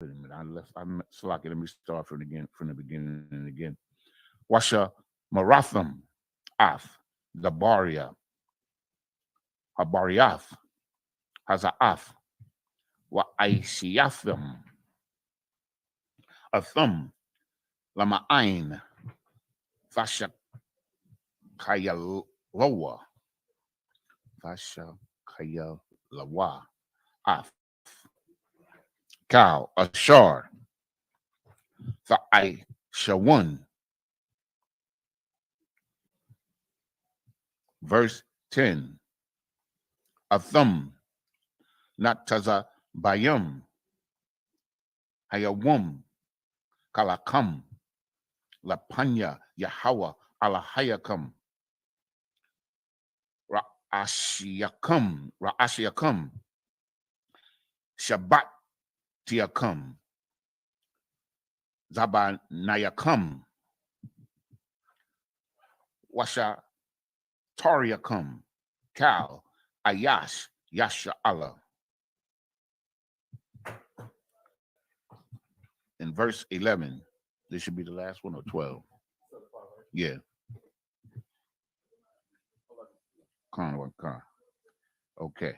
Wait a minute. I'm slacking. Let me start from the beginning and again. Washa Maratham, Ath, Dabaria, Habariath, Hazaath, Wa Aishiatham, Athum, Lama'ain, Fasha Kayaloa, Fasha Kayalawa, Ath, Kal, Ashar, Tha'ai Shawun. Verse 10. Athum, Nataza Bayum, Hayawum, Kalakam, Lapanya, Yahawa, Alahayakam, Ra'ashiakam, Shabbat Tiakam, Zabanayakam, Washa Tariakam, Kal, Ayash, Yasha Allah. In verse 11, this should be the last one or 12. Yeah. Con. Okay.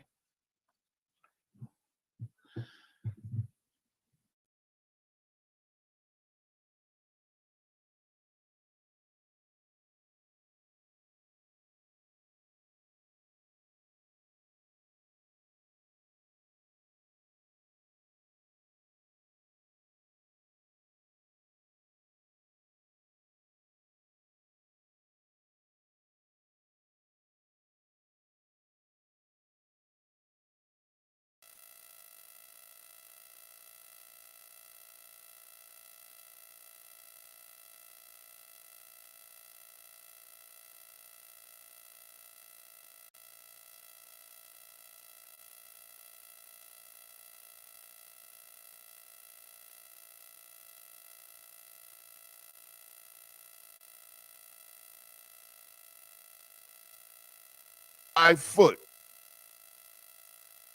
Foot.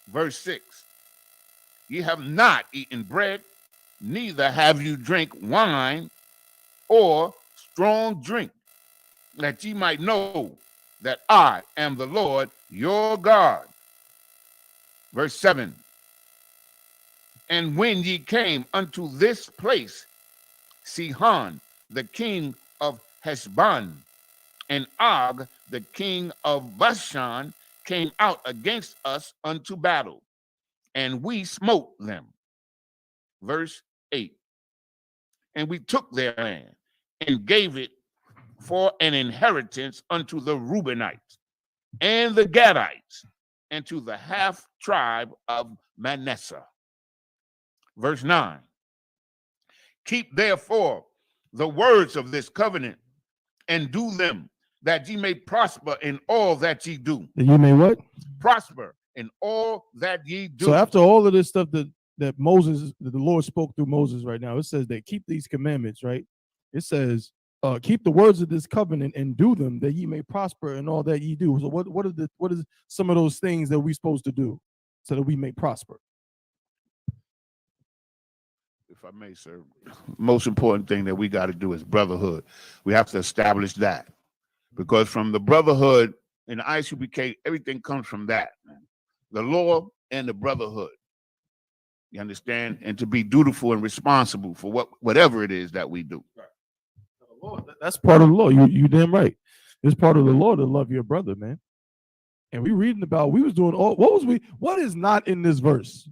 Verse 6. Ye have not eaten bread, neither have you drink wine or strong drink, that ye might know that I am the Lord your God. Verse 7. And when ye came unto this place, Sihon, the king of Heshbon, and Og, the king of Bashan, came out against us unto battle, and we smote them. Verse 8. And we took their land and gave it for an inheritance unto the Reubenites and the Gadites and to the half tribe of Manasseh. Verse 9. Keep therefore the words of this covenant and do them, that ye may prosper in all that ye do. That ye may what? Prosper in all that ye do. So after all of this stuff that the Lord spoke through Moses right now, it says that keep these commandments, right? It says, keep the words of this covenant and do them, that ye may prosper in all that ye do. So what is some of those things that we're supposed to do so that we may prosper? If I may, sir, most important thing that we got to do is brotherhood. We have to establish that, because from the brotherhood in the ICBK, everything comes from that, the law and the brotherhood. You understand? And to be dutiful and responsible for whatever it is that we do. That's part of the law. You damn right. It's part of the law to love your brother, man. And we reading about, we was doing what is not in this verse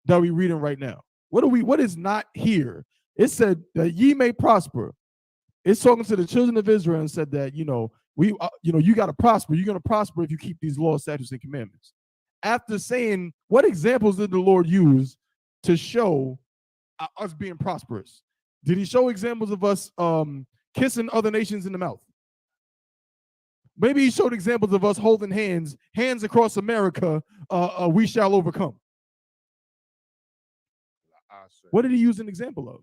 that we reading right now? What is not here? It said that ye may prosper. It's talking to the children of Israel and said that, you got to prosper. You're going to prosper if you keep these laws, statutes, and commandments. After saying, what examples did the Lord use to show us being prosperous? Did he show examples of us kissing other nations in the mouth? Maybe he showed examples of us holding hands across America, we shall overcome. What did he use an example of?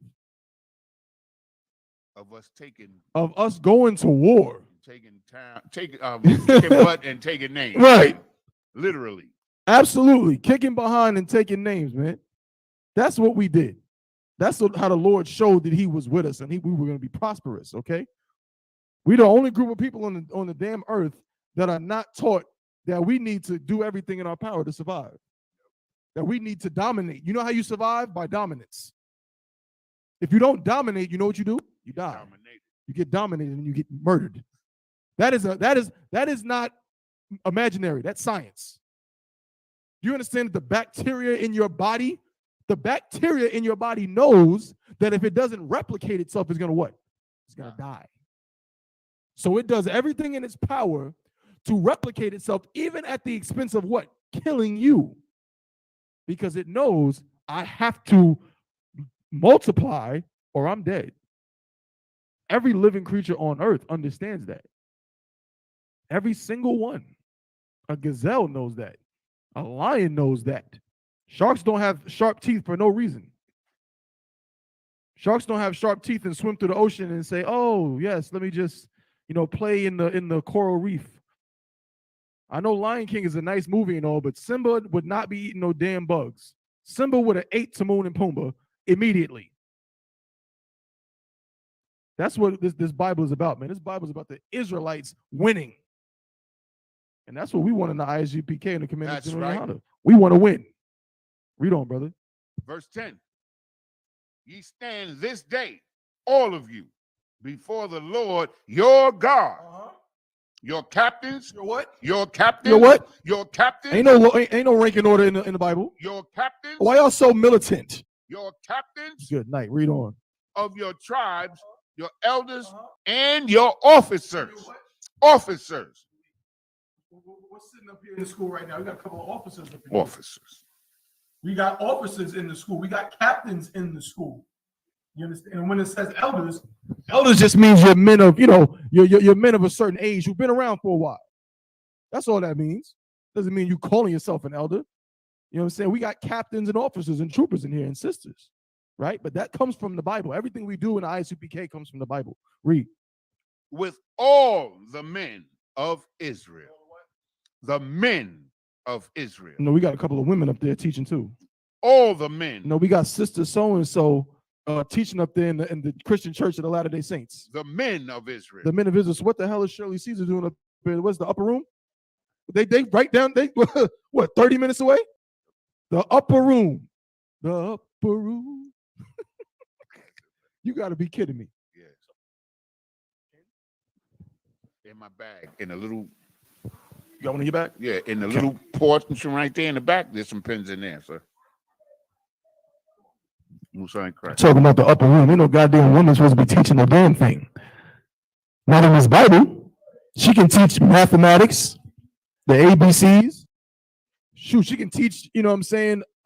Of us going to war. Taking butt and taking names. Right. Literally. Absolutely. Kicking behind and taking names, man. That's what we did. That's how the Lord showed that he was with us and we were going to be prosperous, okay? We're the only group of people on the damn earth that are not taught that we need to do everything in our power to survive, that we need to dominate. You know how you survive? By dominance. If you don't dominate, you know what you do? You die. You get dominated and you get murdered. That is not imaginary. That's science. Do you understand that the bacteria in your body knows that if it doesn't replicate itself, it's going to what? It's going to die. So it does everything in its power to replicate itself, even at the expense of what? Killing you. Because it knows I have to multiply or I'm dead. Every living creature on earth understands that. Every single one. A gazelle knows that. A lion knows that. Sharks don't have sharp teeth for no reason. Sharks don't have sharp teeth and swim through the ocean and say, oh, yes, let me just, play in the coral reef. I know Lion King is a nice movie and all, but Simba would not be eating no damn bugs. Simba would have ate Timon and Pumbaa immediately. That's what this Bible is about, man. This Bible is about the Israelites winning. And that's what we want in the ISUPK and the Commandment of General Honda. We want to win. Read on, brother. Verse 10. Ye stand this day, all of you, before the Lord your God. Your captains. Your what? Your captains. Your what? Your captains. Ain't no ranking order in the Bible. Your captains. Why y'all so militant? Your captains. Good night. Read on. Of your tribes, your elders, and your officers. Officers. What's sitting up here in the school right now? We got a couple of officers up here. Officers. We got officers in the school. We got captains in the school. You understand? And when it says elders just means you're men of, you're men of a certain age who've been around for a while. That's all that means. Doesn't mean you calling yourself an elder. You know what I'm saying? We got captains and officers and troopers in here and sisters, right? But that comes from the Bible. Everything we do in the ISUPK comes from the Bible. Read. With all the men of Israel. The men of Israel. No, we got a couple of women up there teaching too. All the men. No, we got Sister so-and-so teaching up there in the Christian Church of the Latter-day Saints. The men of Israel. The men of Israel. So what the hell is Shirley Caesar doing up there? What's the upper room? They right down, what, 30 minutes away? The upper room. The upper room. You got to be kidding me. Yes. In my bag, in a little. You got one in your back? Yeah, in the little portion right there in the back, there's some pins in there, sir. Talking about the upper room. Ain't no goddamn woman supposed to be teaching no damn thing. Not in this Bible. She can teach mathematics, the ABCs. Shoot, she can teach,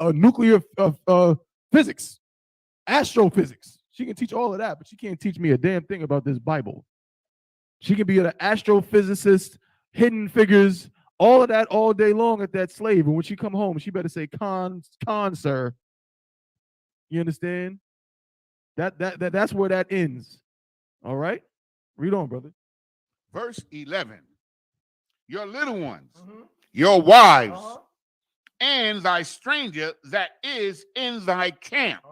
nuclear physics, astrophysics. She can teach all of that, but she can't teach me a damn thing about this Bible. She can be an astrophysicist, hidden figures, all of that all day long at that slave. And when she come home, she better say, con, sir. You understand? That's where that ends. All right? Read on, brother. Verse 11. Your little ones, your wives, and thy stranger that is in thy camp,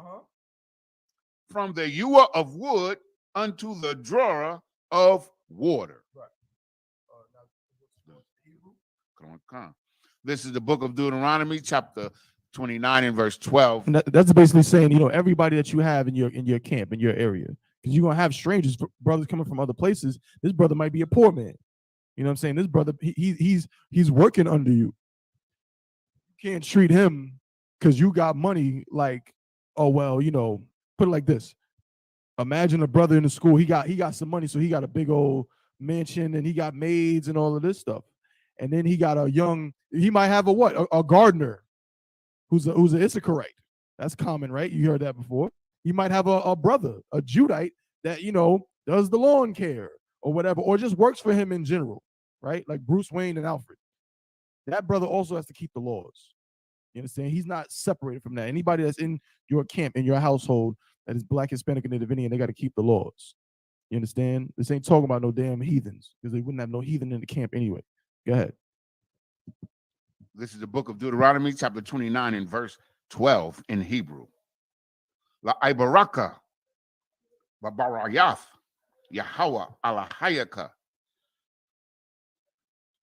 from the ewer of wood unto the drawer of water. Right. Come on. This is the book of Deuteronomy, chapter 29 and verse 12. And that's basically saying, everybody that you have in your camp, in your area, because you're gonna have strangers, brothers coming from other places. This brother might be a poor man. You know what I'm saying? This brother, he's working under you. You can't treat him because you got money like, oh well, put it like this. Imagine a brother in the school, he got some money, so he got a big old mansion and he got maids and all of this stuff. And then he got he might have a gardener who's an Issacharite. That's common, right? You heard that before. You might have a brother, a Judite that, does the lawn care or whatever, or just works for him in general, right? Like Bruce Wayne and Alfred. That brother also has to keep the laws. You understand? He's not separated from that. Anybody that's in your camp, in your household, that is Black, Hispanic, and Native Indian, they got to keep the laws. You understand? This ain't talking about no damn heathens, because they wouldn't have no heathen in the camp anyway. Go ahead. This is the book of Deuteronomy, chapter 29 and verse 12 in Hebrew. La Ibaraka, Babarayath, Yahweh, Alahayaka,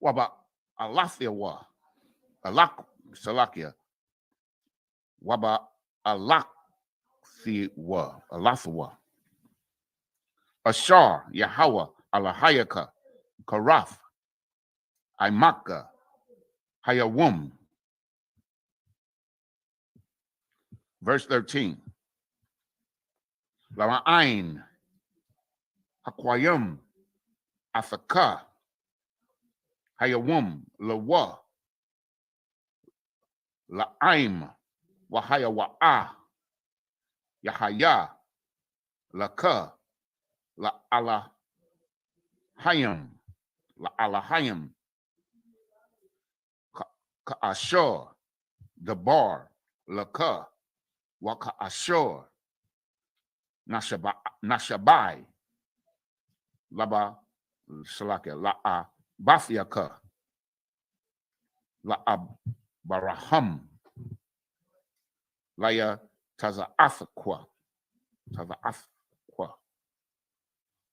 Waba Alathiwa, Alak Salakia, Waba Alathwa, Ashar, Yahweh, Alahayaka, Karath, Imaka, Hayawum. Verse 13. Lama'ain, Hakwayum, Afaka, Hayawum, Lawa, La'aim, Wahaya Wa'a, Yahaya, Laka, La Alahayim, La Alahayim, Ka'ashur, Dabar, Laka, Waka Ashur, Nashabai, Laba, Salakia, La Bathiaka, La Baraham, Laya Taza'athqua,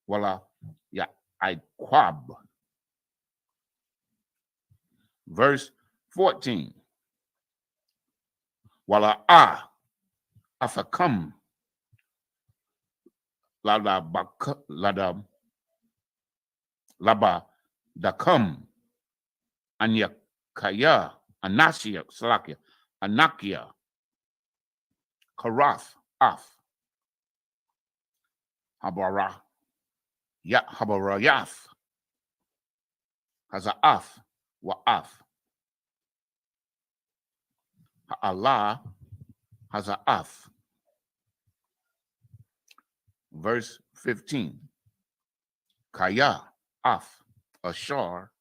Wala Ya Iquab. Verse 14. Wala Afakam, Laba Dakam, Anyakaya, Anasia, Salakia, Anakia, Karath, Af, Habarayath, Haza'af, Wa'af, Ha'ala, Haza'af. Verse 15. Kaya, Af, Ashar,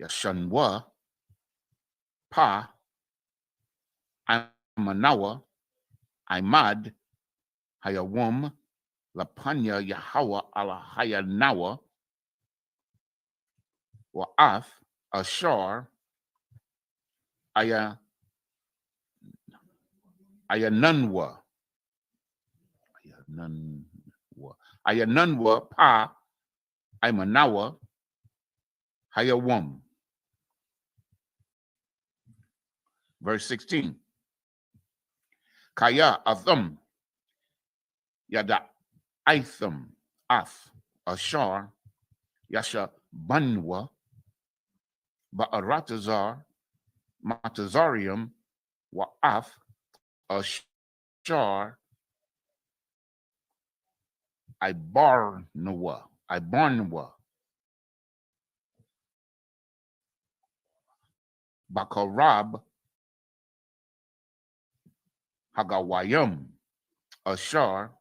Yashanwa, Pa, Amanawa, Imad, Hayawum, Lapanya, Yahweh, Alahayanawa, Wa'af, Ashar, Ayanunwa, Pa, Imanawa, Hayawum. Verse 16. Kaya Atham, Yada Itham, Ath, Ashar, Yasha Banwa, Ba'aratazar, Matazarium, Wa'af, Ashar, Ibarnwa, Bakarab, Hagawayum, Ashar,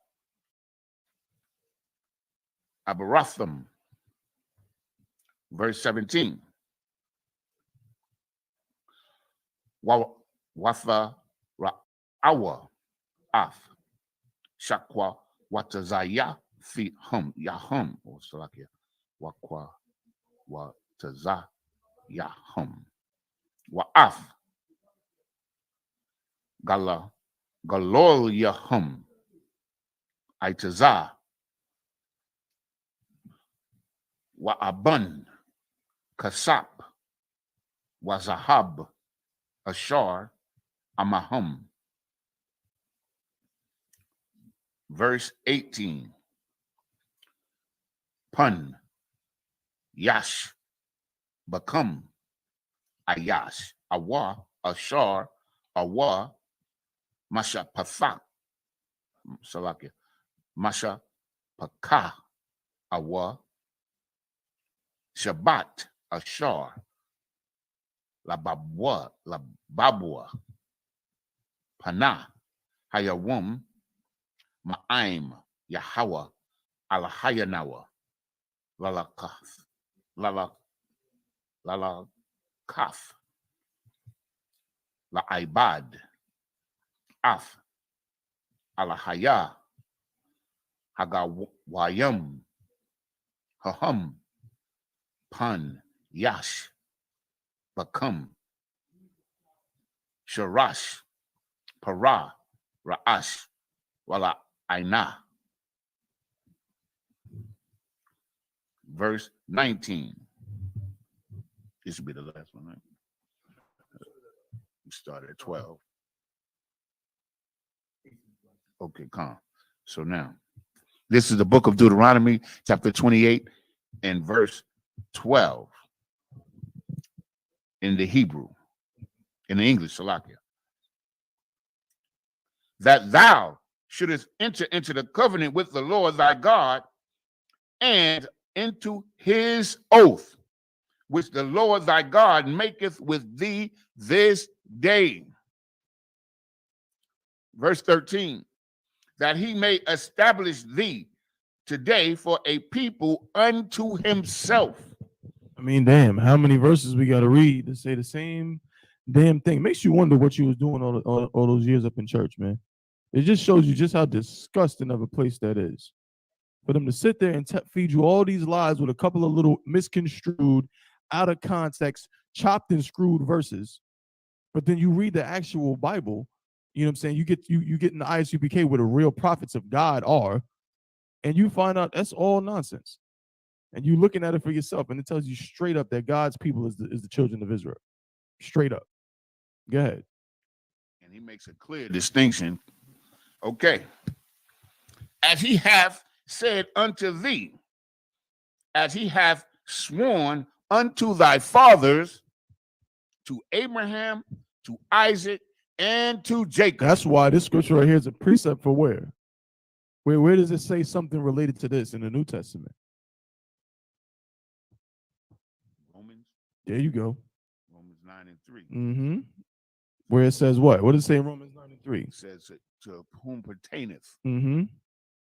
Abaratham. Verse 17. Watha Ra'awa, Af, Shakwa, Watazaya, Fi Hum, Yahum, or Salakia, Wakwa, Wataza, Yahum, Wa'af, Galol Yahum, Aitaza, Wa'aban, Kasap, Wazahab, Ashar, Amahum. Verse 18. Pun, Yash, Bakam, Ayash, Awa, Ashar, Awa, Masha Pathak, Salakia, Masha Pakah, Awa, Shabbat, Ashar, Lababwa, Panah, Hayawum, Ma'aim, Yahweh, Alahayanawa, Lalakaf, La'ibad, Af, Alahaya, Hagawayam, Hahum, Pan, Yash, Bakam, Sharash, Para, Ra'ash, Wala aina. Verse 19. This should be the last one, right? We start at 12. Okay, calm. So now, this is the book of Deuteronomy, chapter 28 and verse 12 in the Hebrew, in the English, Salakia. That thou shouldest enter into the covenant with the Lord thy God and into his oath, which the Lord thy God maketh with thee this day. Verse 13, that he may establish thee today for a people unto himself. I mean, damn, how many verses we got to read to say the same damn thing? Makes you wonder what you was doing all those years up in church, man. It just shows you just how disgusting of a place that is. For them to sit there and feed you all these lies with a couple of little misconstrued, out of context, chopped and screwed verses. But then you read the actual Bible, you know what I'm saying? You get in the ISUPK where the real prophets of God are, and you find out that's all nonsense. And you looking at it for yourself, and it tells you straight up that God's people is the children of Israel. Straight up. Go ahead. And he makes a clear distinction. Okay. As he hath said unto thee, as he hath sworn unto thy fathers, to Abraham, to Isaac, and to Jacob. That's why this scripture right here is a precept for where? Where does it say something related to this in the New Testament? Romans. There you go. Romans 9 and 3. Mm-hmm. Where it says what? What does it say in Romans 9 and 3? It says to whom pertaineth mm-hmm.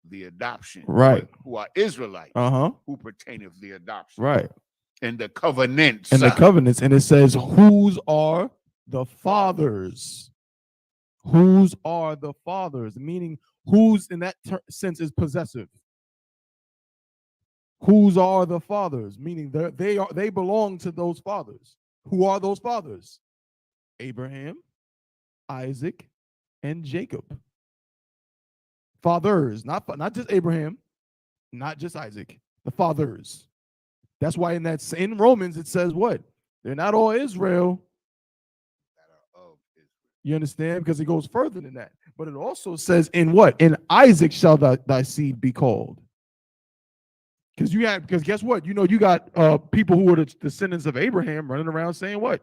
the adoption. Right. Who are Israelites. Uh-huh. Who pertaineth the adoption. Right. And the covenants. And the covenants. And it says, whose are the fathers? Whose are the fathers? Meaning, whose in that sense is possessive. Whose are the fathers? Meaning they belong to those fathers. Who are those fathers? Abraham, Isaac, and Jacob. Fathers, not just Abraham, not just Isaac. The fathers. That's why in Romans it says what? They're not all Israel. You understand? Because it goes further than that. But it also says in what? In Isaac shall thy seed be called. Because guess what? You know, you got people who are the descendants of Abraham running around saying what?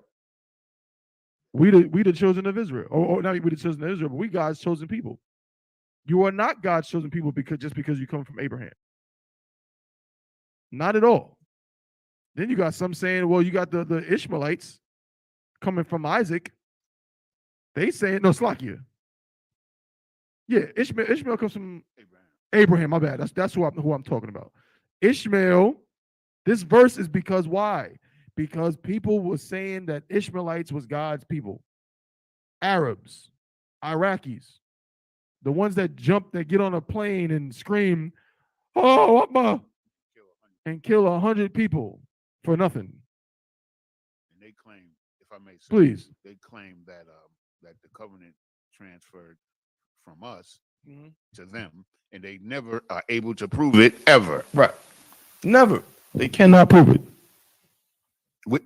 We the children of Israel. Or not we the children of Israel, but we God's chosen people. You are not God's chosen people because you come from Abraham. Not at all. Then you got some saying, well, you got the Ishmaelites coming from Isaac. They saying, no, Slakia. Yeah, Ishmael comes from Abraham. My bad. That's who I'm talking about. Ishmael, this verse is because why? Because people were saying that Ishmaelites was God's people. Arabs, Iraqis, the ones that get on a plane and scream, oh, Akbar, and kill 100 people for nothing. And they claim, if I may say, please, they claim that the covenant transferred from us to them, and they never are able to prove it ever. Right. Never. They cannot prove it.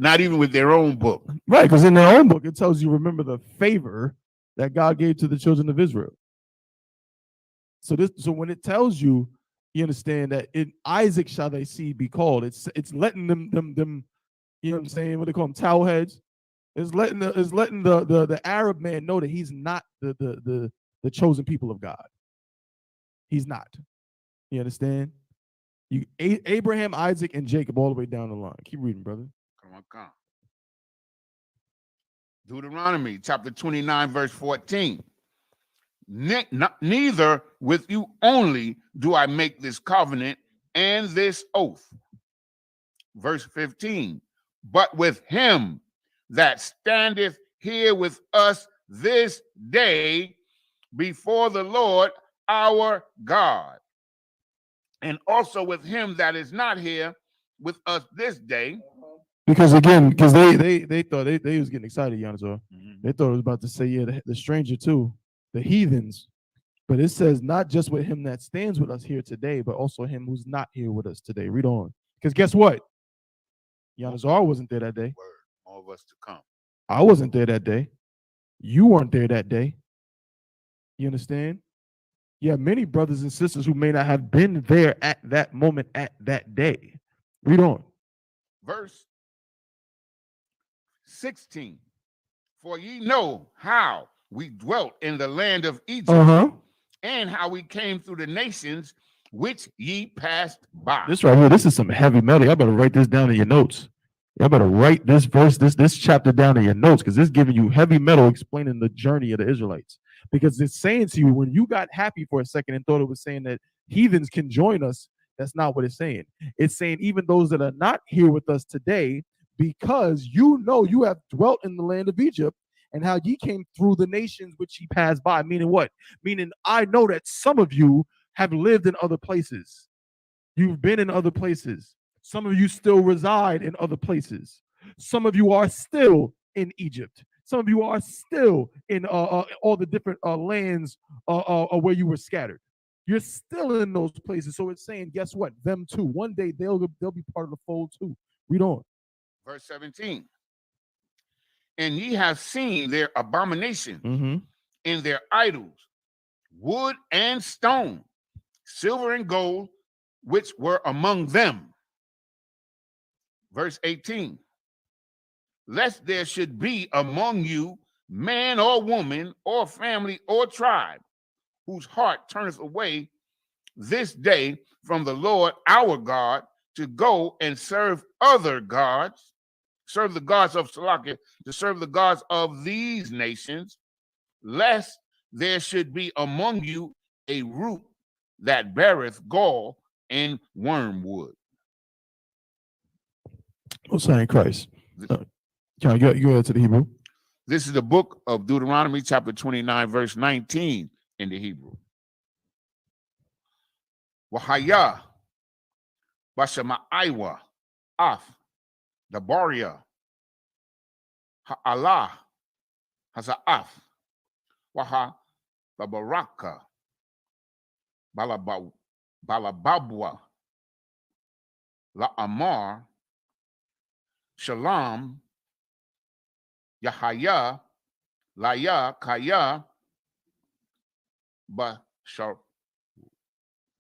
Not even with their own book. Right, because in their own book, it tells you, remember the favor that God gave to the children of Israel. So when it tells you, you understand that in Isaac shall thy seed be called. It's letting them, you know what I'm saying? What they call them, towel heads. It's letting the Arab man know that he's not the chosen people of God. He's not. You understand? Abraham, Isaac, and Jacob all the way down the line. Keep reading, brother. Come on. Deuteronomy chapter 29, verse 14. Neither with you only do I make this covenant and this oath. Verse 15. But with him that standeth here with us this day before the Lord our God, and also with him that is not here with us this day. Because they thought they was getting excited, Giannis. They thought it was about to say, yeah, the stranger too, the heathens But it says not just with him that stands with us here today, but also him who's not here with us today. Read on. Because guess what? Yanazar wasn't there that day. Word. All of us to come. I wasn't there that day. You weren't there that day. You understand? You have many brothers and sisters who may not have been there at that moment, at that day. Read on. Verse 16. For ye know how we dwelt in the land of Egypt, and how we came through the nations which ye passed by. This right here, this is some heavy metal. Y'all better write this down in your notes. Y'all better write this verse, this chapter down in your notes, because it's giving you heavy metal explaining the journey of the Israelites. Because it's saying to you, when you got happy for a second and thought it was saying that heathens can join us, that's not what it's saying. It's saying even those that are not here with us today, because you know you have dwelt in the land of Egypt and how ye came through the nations which ye passed by. Meaning what? Meaning I know that some of you have lived in other places. You've been in other places. Some of you still reside in other places. Some of you are still in Egypt. Some of you are still in all the different lands where you were scattered. You're still in those places. So it's saying, guess what? Them too. One day they'll be part of the fold too. Read on. Verse 17. And ye have seen their abomination in their idols, wood and stone, silver and gold, which were among them. Verse 18. Lest there should be among you man or woman or family or tribe whose heart turneth away this day from the Lord our God to go and serve other gods, serve the gods of Salakia, to serve the gods of these nations, lest there should be among you a root that beareth gall and wormwood. What's saying Christ? Can I go to the Hebrew? This is the book of Deuteronomy, chapter 29, verse 19 in the Hebrew. Wahaya, Bashamaiwa, Af, Dabaria, Ha'alah, Haza'af, Waha, Babaraka, Balababwa, La'amar, Shalom, Yahaya, Laya, Kaya, Bashar,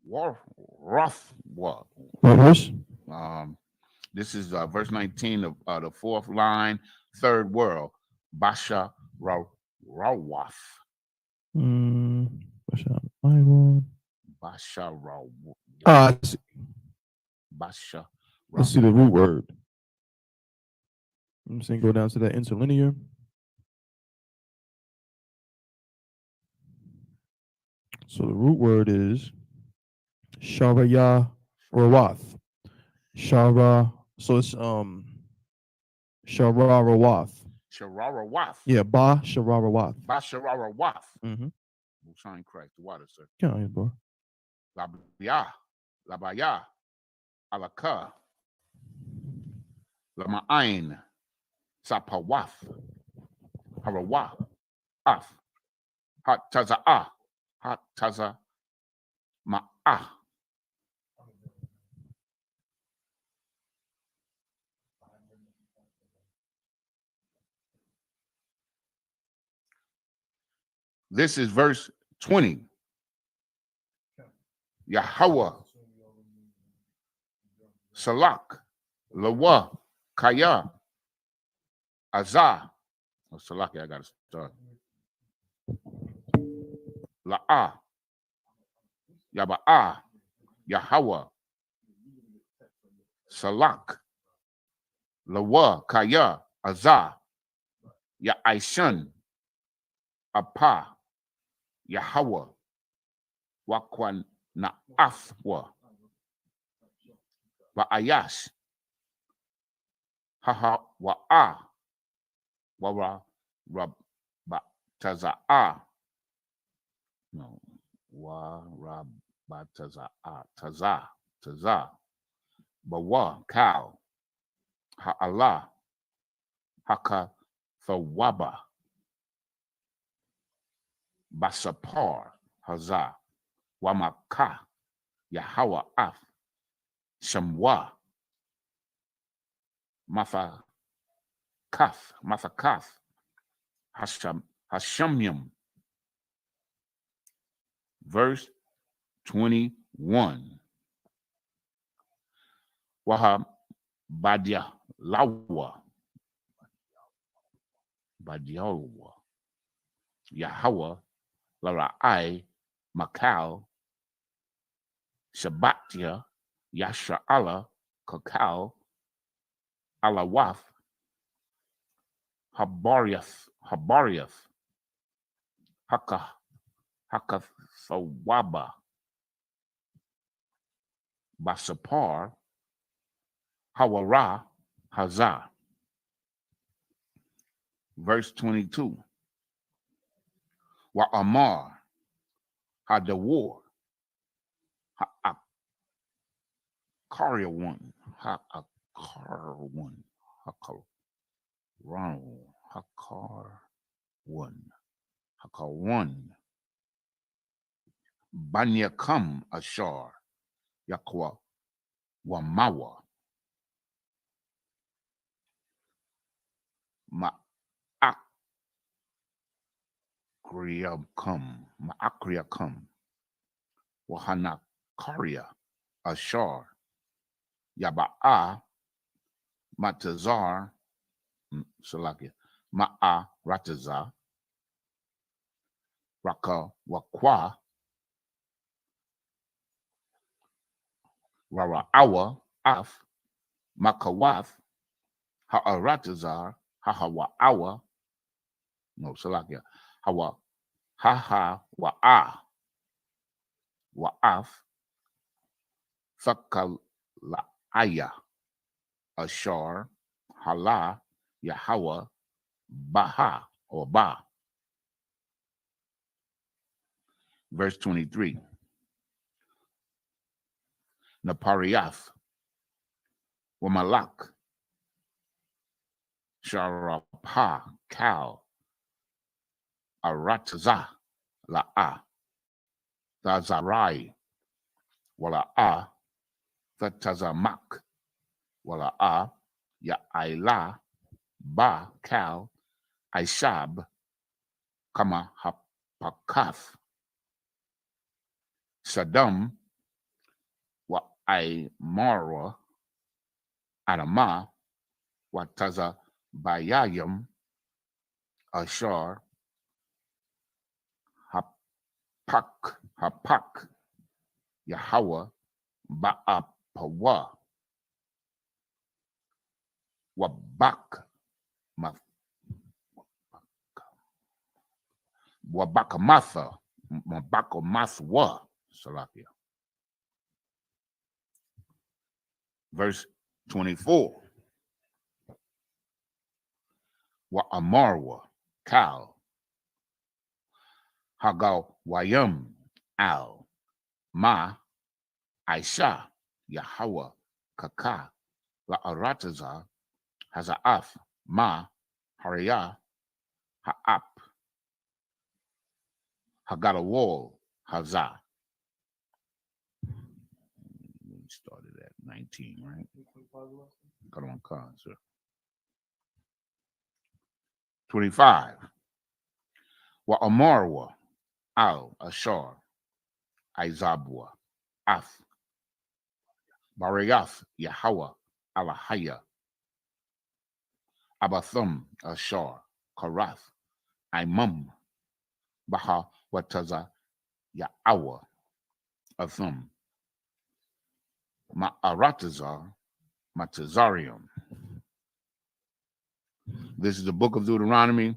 Rothwa. What verse? This is verse 19 of the fourth line, third world. Basha Rawath. Basha Rawath. Basha. Let's see the root word. I'm just going to go down to that interlinear. So the root word is Sharaya Rawath. Shara. So it's Shararawath. Shararawath. Yeah, Ba Shararawath. Ba Shararawath. We'll shine Christ, the water, sir. Yeah, yeah, bro. Labaya, Alaka, Lama'ain, Sapawath, Harawah, Af, Hat Taza'ah, Hat Taza Ma'ah. This is verse 20. Yahweh, Salak, Lawa, Kaya, Azah. Oh, Salaki, I gotta start. La'ah, Yaba'ah, Yahweh, Salak, Lawa, Kaya, Azah, Ya'aishan, Apa, Yahweh, Wakwan Na'afwa, Wa'ayash, Haha Wa'a, Wara Rabataza'ah. No, Warabataza'ah, Taza, Bawa, Cow, Ha'Allah, Haka Thawaba, Basapar, Hazah, Wamaka, Yahweh Af, Shamwa, Mathakaf, Hashamyam. Verse 21. Wahab Badia Lawa, Badiawa, Yahweh, Lara'ai, Makal, Shabbatia, Yasha Allah, Kakal, Alawaf, Habariath, Hakathawaba, Basapar, Hawara, Hazah. Verse 22. Wa Amar, Hadawar, Ha'akaria one, Ha'akar one, Hakar one, Hakar one, Banyakam Ashar, Yakwa Wamawa, Ma'akriakam, Wahanakaria, Ashar, Yaba'a, Matazar, Salakia, Ma'a Ratazar, Raka Wakwa, Rara'awa, Af, Makawath, Ha'aratazar, Hahawa'awa, no, Salakia, Hawa, Wa'af, Thakala'aya, Ashar, Hala, Yahweh, Baha, or Ba. Verse 23. Napariath, Wamalak, Sharapah, Kal, Aratazah, La'a, Tazarai, Wala'a, Thatazamak, Wala'a, Ya'ila, Ba, Kal, Aishab, Kama Hapakath, Saddam, Wa Aimara, Adama, Wataza Bayayam, Ashar, Hapak, Yahweh, Ba'apawa, Wabak, Wabakamatha, Mabakamathwa, Salakia. Verse 24. Wa Amarwa, Kal, Hagal Wayam, Al, Ma, Aisha, Yahweh, Kaka, La Arataza, Haza'af, Ma, Hariyah, Ha'ap, Hagadawal, Hazah. We started at 19, right? Got on cards, sir. 25. Wa Amarwa, Al, Ashar, Izabwa, Af, Barayath, Yahweh, Alahaya, Abathum, Ashar, Karath, Imam, Baha, Wataza, Ya'awa, Athum, Ma'aratazar, Matazarium. This is the book of Deuteronomy,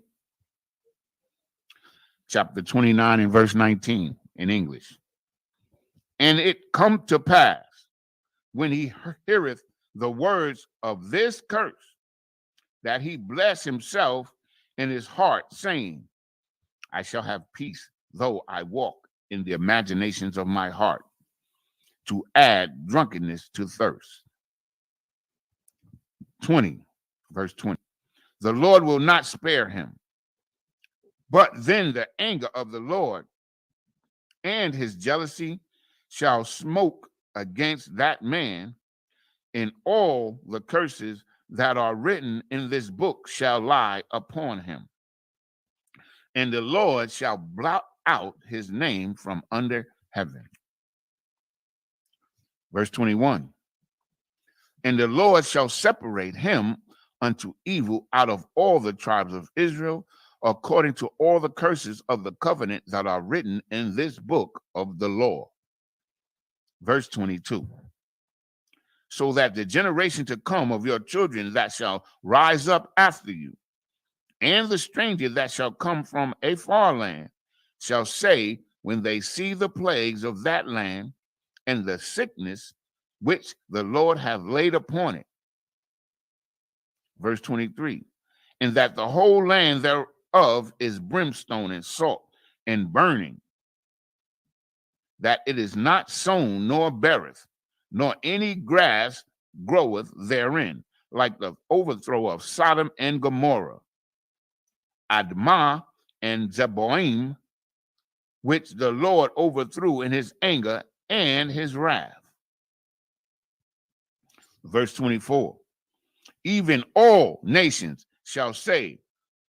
chapter 29 and verse 19 in English. And it come to pass, when he heareth the words of this curse, that he bless himself in his heart, saying, I shall have peace, though I walk in the imaginations of my heart, to add drunkenness to thirst. 20, verse 20. The Lord will not spare him, but then the anger of the Lord and his jealousy shall smoke against that man, and all the curses that are written in this book shall lie upon him. And the Lord shall blot out his name from under heaven. Verse 21. And the Lord shall separate him unto evil out of all the tribes of Israel, according to all the curses of the covenant that are written in this book of the law. Verse 22. So that the generation to come of your children that shall rise up after you, and the stranger that shall come from a far land, shall say, when they see the plagues of that land and the sickness which the Lord hath laid upon it. Verse 23. And that the whole land thereof is brimstone and salt and burning, that it is not sown nor beareth, nor any grass groweth therein, like the overthrow of Sodom and Gomorrah, Admah and Zeboim, which the Lord overthrew in his anger and his wrath. Verse 24. Even all nations shall say,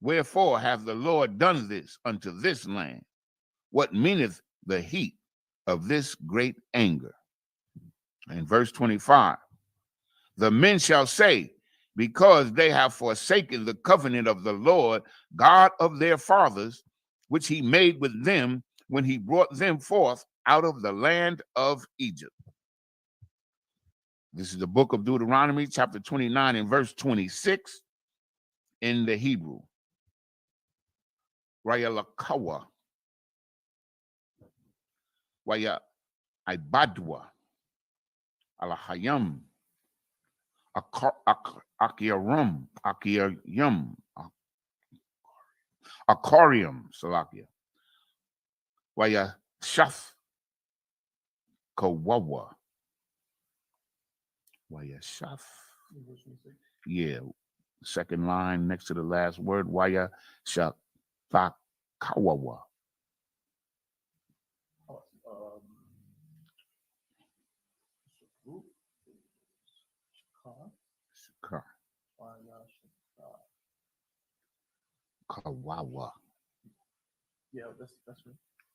wherefore hath the Lord done this unto this land? What meaneth the heat of this great anger? And verse 25. The men shall say, because they have forsaken the covenant of the Lord God of their fathers, which he made with them when he brought them forth out of the land of Egypt. This is the book of Deuteronomy, chapter 29 and verse 26 in the Hebrew. Raya Lakawa, Waya Ibadwa, Alahayam, Akiarum, Akarium, Salakia, Waya Shaf, Kawawa, Waya Shaf. Yeah, second line next to the last word, Waya Shafakawawa. Kawawa. Yeah, that's right.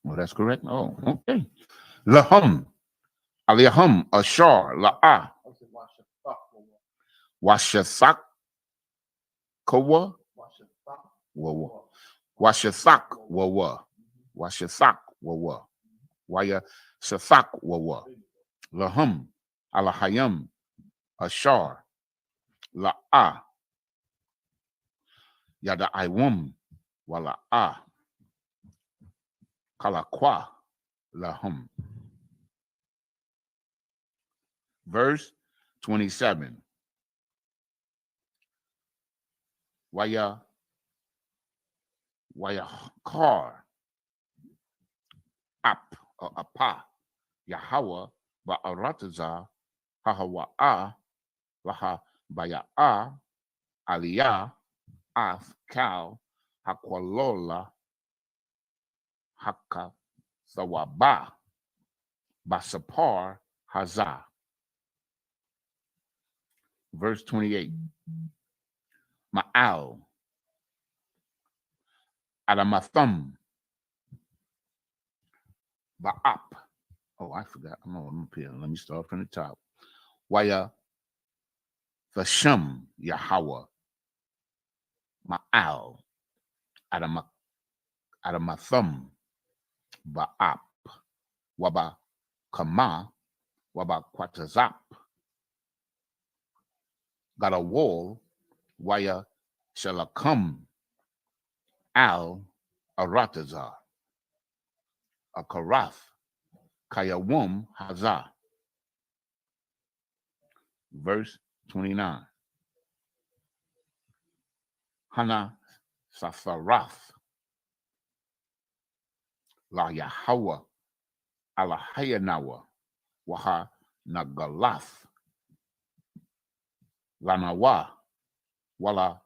Oh, that's correct. Oh, okay. Lahum, Aliyahum, Ashar, La'ah, Washathak, Kawa, Wawa, Washathak, Wawa, Washathak, Wawa, Waya Shathak, Wawa, Lahum, Alahayam, Ashar, La'ah, Yada Iwum, Wala'ah, Kalakwa, Lahum. Verse 27. Waya Kar, Ap, or Apa, Yahweh, Ba'arataza, Hahawa'a, Laha Baya'a, Aliyah, Af, Kal, Hakwalola, Haka, Thawaba, Basapar, Hazah. Verse 28. Ma'al, Adamathum, Ba'ap. Oh, I forgot. I'm up here. Let me start from the top. Waya Thasham, Yahweh, Ma'al, Adamathum, Ba'ap, Waba Kama, Waba Kwatazap. Got a wall, Waya Shalakam, Al Aratazar, a Karath, Kayawum Hazah. Verse 29. Hana Safarath, La Yahweh, Alahayanawa, Waha Nagalath, Lanawa, Wala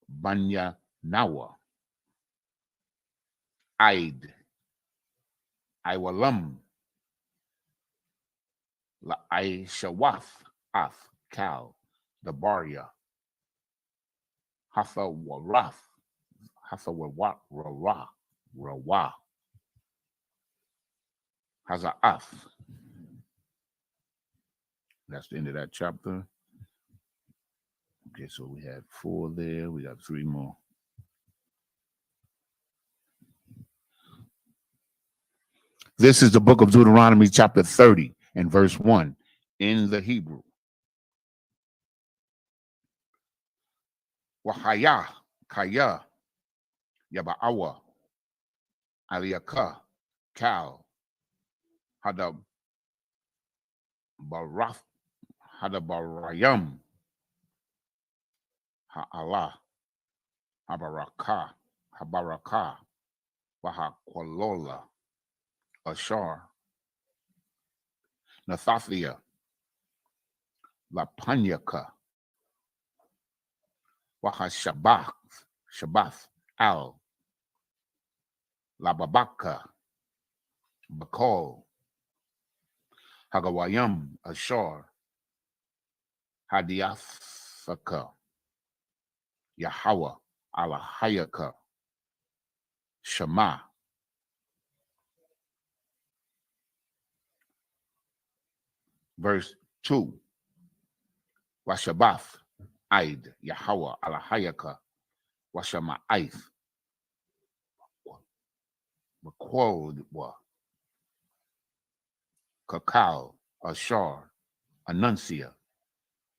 Banya Nawa, Aid, Iwalam, La Aishawath, Ath, Cal, the Baria, Hatha Warath, Hatha Warat, Rawa, Hazaath. That's the end of that chapter. Okay, so we had 4 there. We got 3 more. This is the book of Deuteronomy, chapter 30 and verse 1 in the Hebrew. Wahaya, Kaya, Yaba'awa, Aliyaka, Kal, Hadab, Baraf, Hadabarayam, Ha'ala, Habaraka, Wahakwalola, Ashar, Nathathia, Lapanyaka, Wahashabath, Al, Lababaka, Bakol, Hagawayam, Ashar, Hadiathaka, Yahweh, Alahayaka, Shema. Verse 2. Washabath, Aid, Yahweh, Alahayaka, Washama Aith, Makwodwa, Kakao, Ashar, Anuncia,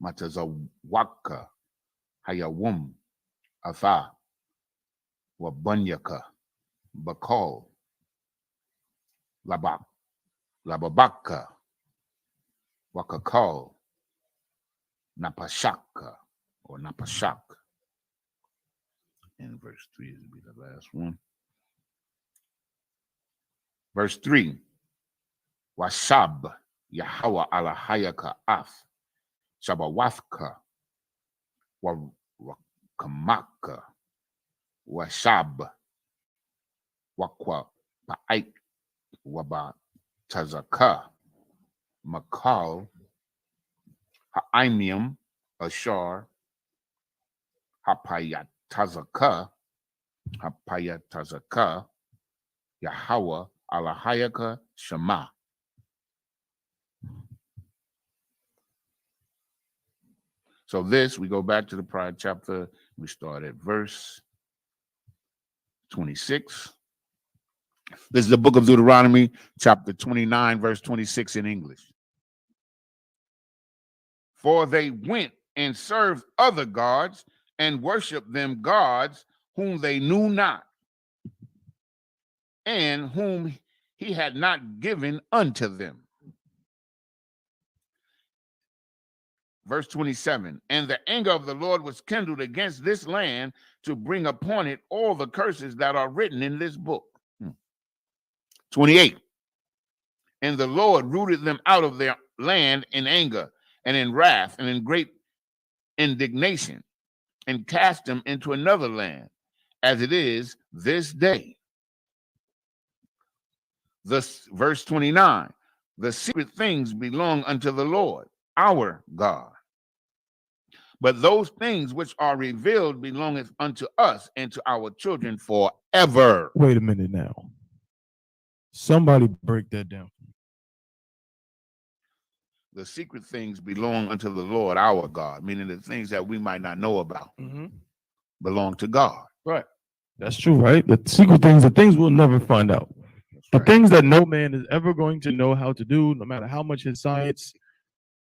Matazawaka, Hayawum, Atha, Wabunyaka, Bakol, Lababaka, Wakakal, Napashaka, or Napashak. And verse 3 is be the last one. Verse 3. Washab, Yahweh Alahayaka Ath, Shabawathka, Wakamaka, Washab, Wakwa, Ba'ik, Wabatazaka, Makal, Ha'imium, Ashar, Hapayatazaka, Yahweh, Alahayaka, Shema. So this, we go back to the prior chapter. We start at verse 26. This is the book of Deuteronomy, chapter 29, verse 26 in English. For they went and served other gods and worshiped them gods whom they knew not, and whom he had not given unto them. Verse 27, and the anger of the Lord was kindled against this land to bring upon it all the curses that are written in this book. 28, and the Lord rooted them out of their land in anger and in wrath and in great indignation, and cast them into another land, as it is this day. Verse 29, the secret things belong unto the Lord, our God. But those things which are revealed belongeth unto us and to our children forever. Wait a minute now. Somebody break that down. The secret things belong unto the Lord, our God, meaning the things that we might not know about belong to God. Right. That's true, right? The secret things, the things we'll never find out. The things that no man is ever going to know how to do, no matter how much his science,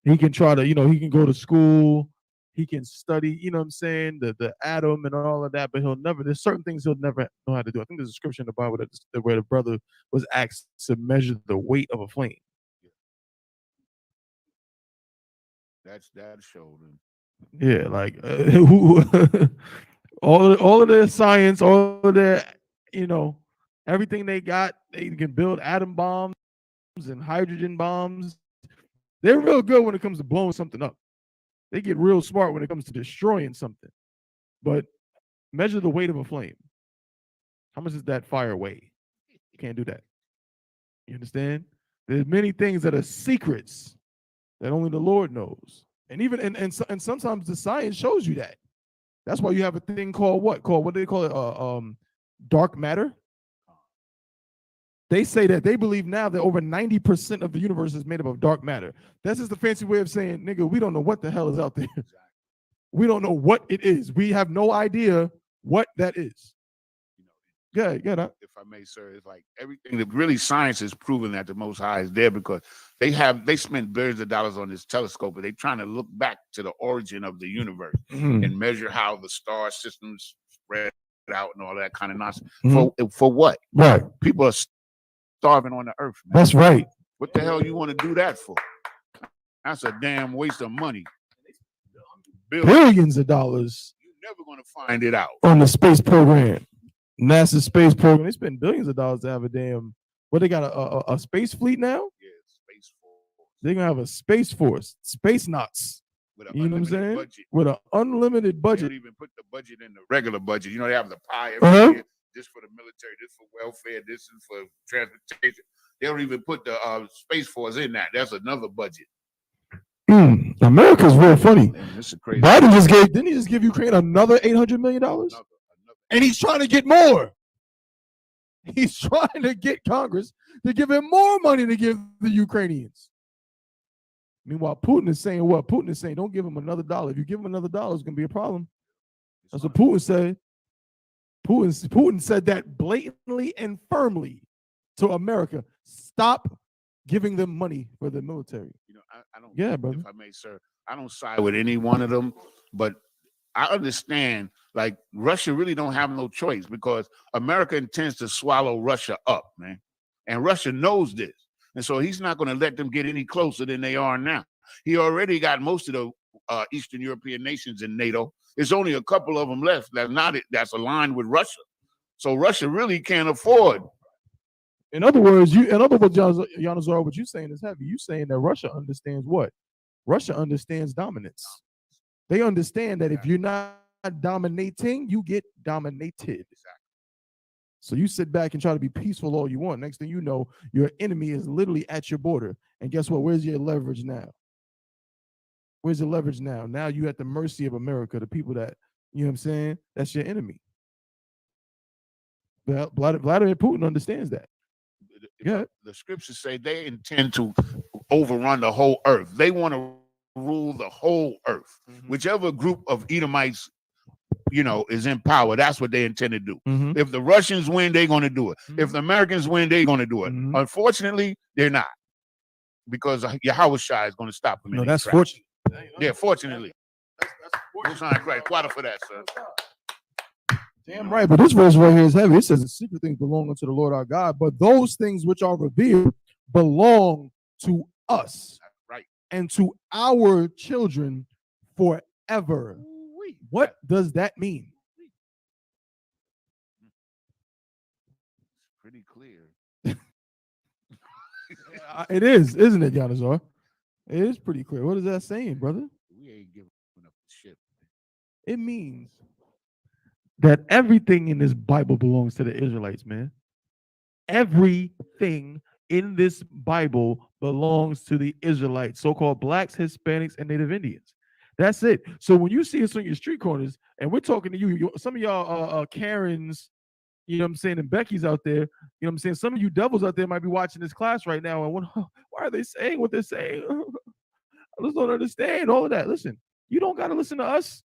he can try to, he can go to school, he can study, you know what I'm saying, the atom and all of that, but there's certain things he'll never know how to do. I think there's a scripture in the Bible where the brother was asked to measure the weight of a flame. That showed him. Yeah, like all of their science, all of their, everything they got, they can build atom bombs and hydrogen bombs. They're real good when it comes to blowing something up. They get real smart when it comes to destroying something. But measure the weight of a flame. How much does that fire weigh? You can't do that. You understand? There's many things that are secrets that only the Lord knows. And even and sometimes the science shows you that. That's why you have a thing called what? What do they call it? Dark matter. They say that they believe now that over 90% of the universe is made up of dark matter. That's just the fancy way of saying, nigga, we don't know what the hell is out there. We don't know what it is. We have no idea what that is. Yeah. If I may, sir, it's like everything that really science has proven that the Most High is there, because they spent billions of dollars on this telescope, and they're trying to look back to the origin of the universe and measure how the star systems spread out and all that kind of nonsense. For what? Right. People are starving on the earth, man. That's right. What the hell you want to do that for? That's a damn waste of money. Billions of dollars. You're never going to find it out. On the space program. NASA space program. They spend billions of dollars to have a damn, they got a space fleet now? Yeah, space force. They're going to have a space force. Space nuts. You know what I'm saying? Budget. With an unlimited budget. They don't even put the budget in the regular budget. You know, they have the pie every year. This for the military, this for welfare, this is for transportation. They don't even put the space force in that. That's another budget. America's real funny. Man, this is crazy. Biden didn't he just give Ukraine another $800 million? And he's trying to get more. He's trying to get Congress to give him more money to give the Ukrainians. Meanwhile, Putin is saying what? Putin is saying, don't give him another dollar. If you give him another dollar, it's going to be a problem. That's what Putin said. Putin said that blatantly and firmly to America. Stop giving them money for the military. You know, I don't. Yeah, brother. If I may, sir, I don't side with any one of them, but I understand. Like, Russia really don't have no choice, because America intends to swallow Russia up, man, and Russia knows this, and so he's not going to let them get any closer than they are now. He already got most of the Eastern European nations in NATO. There's only a couple of them left that's aligned with Russia. So Russia really can't afford. In other words, Yanazar, what you're saying is heavy. You're saying that Russia understands what? Russia understands dominance. They understand that if you're not dominating, you get dominated. So you sit back and try to be peaceful all you want. Next thing you know, your enemy is literally at your border. And guess what? Where's your leverage now? Where's the leverage now? Now you're at the mercy of America, the people that, you know what I'm saying? That's your enemy. Vladimir Putin understands that. Yeah. The scriptures say they intend to overrun the whole earth. They want to rule the whole earth. Whichever group of Edomites, is in power, that's what they intend to do. If the Russians win, they're going to do it. If the Americans win, they're going to do it. Unfortunately, they're not, because Yahweh Shai is going to stop them. No, that's fortunate. Yeah, fortunately. That's great. Quarter for that, sir. Damn right, but this verse right here is heavy. It says the secret things belong unto the Lord our God, but those things which are revealed belong to us, right, and to our children forever. What does that mean? Pretty clear. It is, isn't it, Yanazar? It is pretty clear. What is that saying, brother? We ain't giving up the shit. It means that everything in this Bible belongs to the Israelites, man. Everything in this Bible belongs to the Israelites, so-called blacks, Hispanics, and Native Indians. That's it. So when you see us on your street corners, and we're talking to you, some of y'all Karens, you know what I'm saying, and Becky's out there, you know what I'm saying, some of you devils out there might be watching this class right now and why are they saying what they're saying? I just don't understand all of that. Listen, you don't got to listen to us.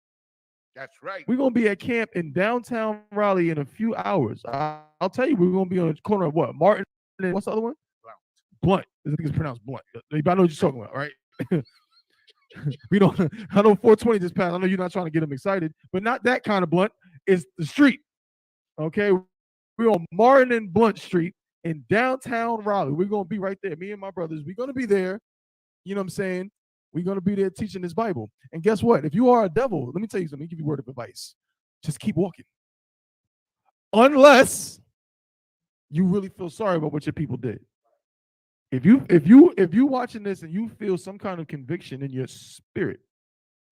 That's right. We're going to be at camp in downtown Raleigh in a few hours. I'll tell you, we're going to be on the corner of what? Martin and what's the other one? Blunt. I think it's pronounced Blunt. I know what you're talking about, right? I know 420 just passed. I know you're not trying to get them excited, but not that kind of Blunt. It's the street. Okay? We're on Martin and Blunt Street in downtown Raleigh. We're going to be right there. Me and my brothers, we're going to be there. You know what I'm saying? We're going to be there teaching this Bible. And guess what? If you are a devil, let me tell you something. Let me give you a word of advice. Just keep walking. Unless you really feel sorry about what your people did. If you watching this and you feel some kind of conviction in your spirit,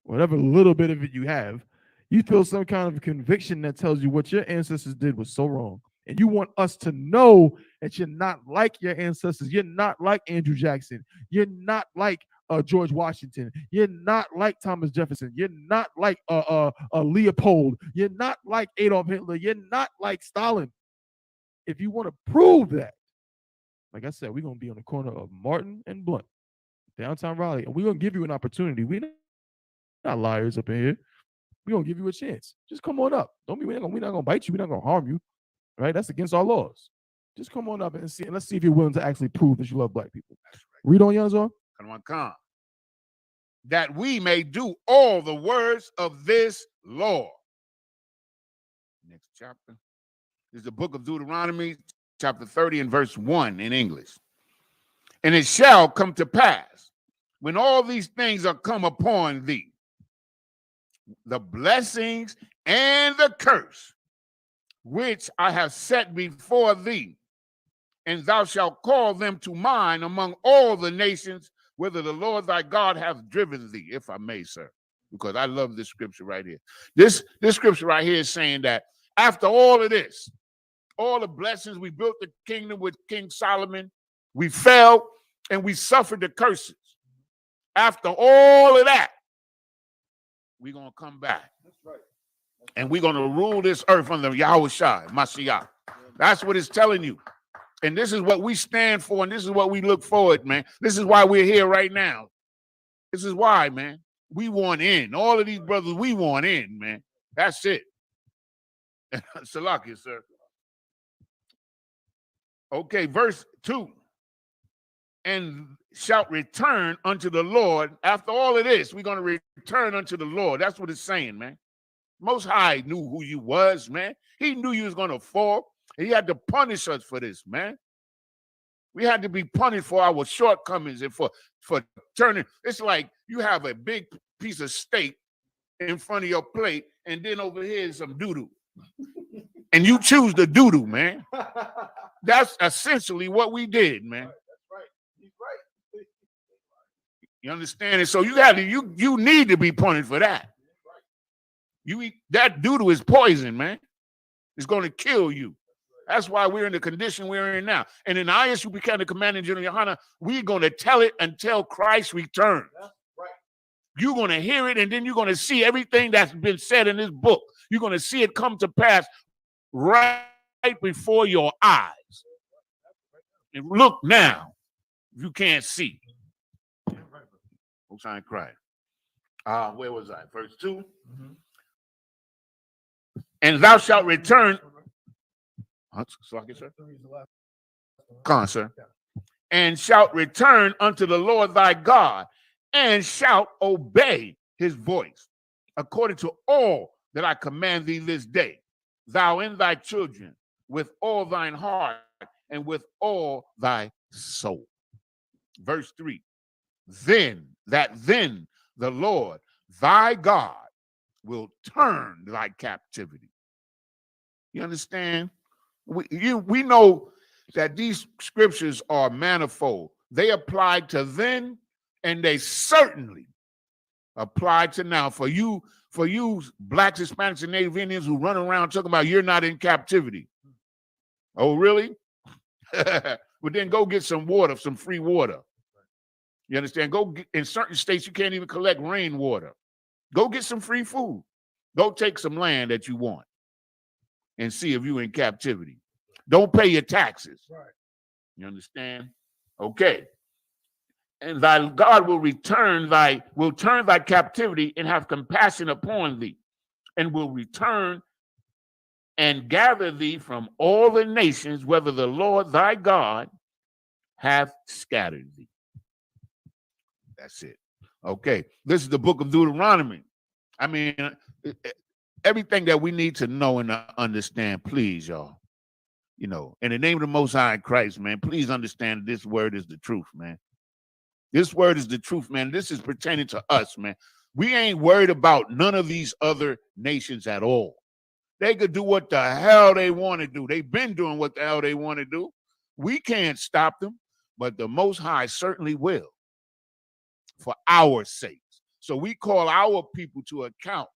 whatever little bit of it you have, you feel some kind of conviction that tells you what your ancestors did was so wrong. And you want us to know that you're not like your ancestors. You're not like Andrew Jackson. You're not like George Washington. You're not like Thomas Jefferson. You're not like Leopold. You're not like Adolf Hitler. You're not like Stalin. If you want to prove that, like I said, we're going to be on the corner of Martin and Blunt, downtown Raleigh, and we're going to give you an opportunity. We're not liars up in here. We're going to give you a chance. Just come on up. We're not going to bite you. We're not going to harm you. Right? That's against our laws. Just come on up and see, and let's see if you're willing to actually prove that you love black people. Read on, Yazor. Come. That we may do all the words of this law. Next chapter is the book of Deuteronomy, chapter 30 and verse 1 in English. And it shall come to pass, when all these things are come upon thee, the blessings and the curse, which I have set before thee, and thou shalt call them to mind among all the nations, whither the Lord thy God hath driven thee, if I may, sir, because I love this scripture right here. This scripture right here is saying that after all of this, all the blessings, we built the kingdom with King Solomon, we fell and we suffered the curses. After all of that, we're going to come back. That's right. And we're going to rule this earth under Yahweh Shai, Mashiach. That's what it's telling you. And this is what we stand for, and this is what we look forward, man. This is why we're here right now. This is why, man. We want in. All of these brothers, we want in, man. That's it. Salakia, sir. Okay, verse 2. And shalt return unto the Lord. After all of this, we're going to return unto the Lord. That's what it's saying, man. Most High knew who you was, man. He knew you was going to fall. And he had to punish us for this, man. We had to be punished for our shortcomings and for turning. It's like you have a big piece of steak in front of your plate, and then over here is some doo-doo. And you choose the doo-doo, man. That's essentially what we did, man. That's right. He's right. You understand it? So you need to be punished for that. You eat that doo-doo is poison, man. It's going to kill you. That's why we're in the condition we're in now. And in ISU, became the commanding general, Yohana, we're going to tell it until Christ returns. That's right. You're going to hear it, and then you're going to see everything that's been said in this book. You're going to see it come to pass right before your eyes. And look now, if you can't see. Most High cry. Where was I? Verse 2. Mm-hmm. And thou shalt return. Sir? Come on, sir. And shalt return unto the Lord thy God, and shalt obey his voice, according to all that I command thee this day, thou and thy children, with all thine heart and with all thy soul. Verse 3. Then the Lord thy God will turn thy captivity. You understand? We know that these scriptures are manifold. They apply to then, and they certainly apply to now. For you blacks, Hispanics, and Native Indians who run around talking about you're not in captivity. Oh, really? Well, then go get some water, some free water. You understand? In certain states, you can't even collect rainwater. Go get some free food. Go take some land that you want and see if you're in captivity. Don't pay your taxes. Right. You understand? Okay. And thy God will turn thy captivity and have compassion upon thee, and will return and gather thee from all the nations, whether the Lord thy God hath scattered thee. That's it. Okay. This is the book of Deuteronomy. I mean, everything that we need to know and understand, please, y'all. You know, in the name of the Most High Christ, man, please understand this word is the truth, man. This word is the truth, man. This is pertaining to us, man. We ain't worried about none of these other nations at all. They could do what the hell they want to do. They've been doing what the hell they want to do. We can't stop them, but the Most High certainly will for our sakes. So we call our people to account,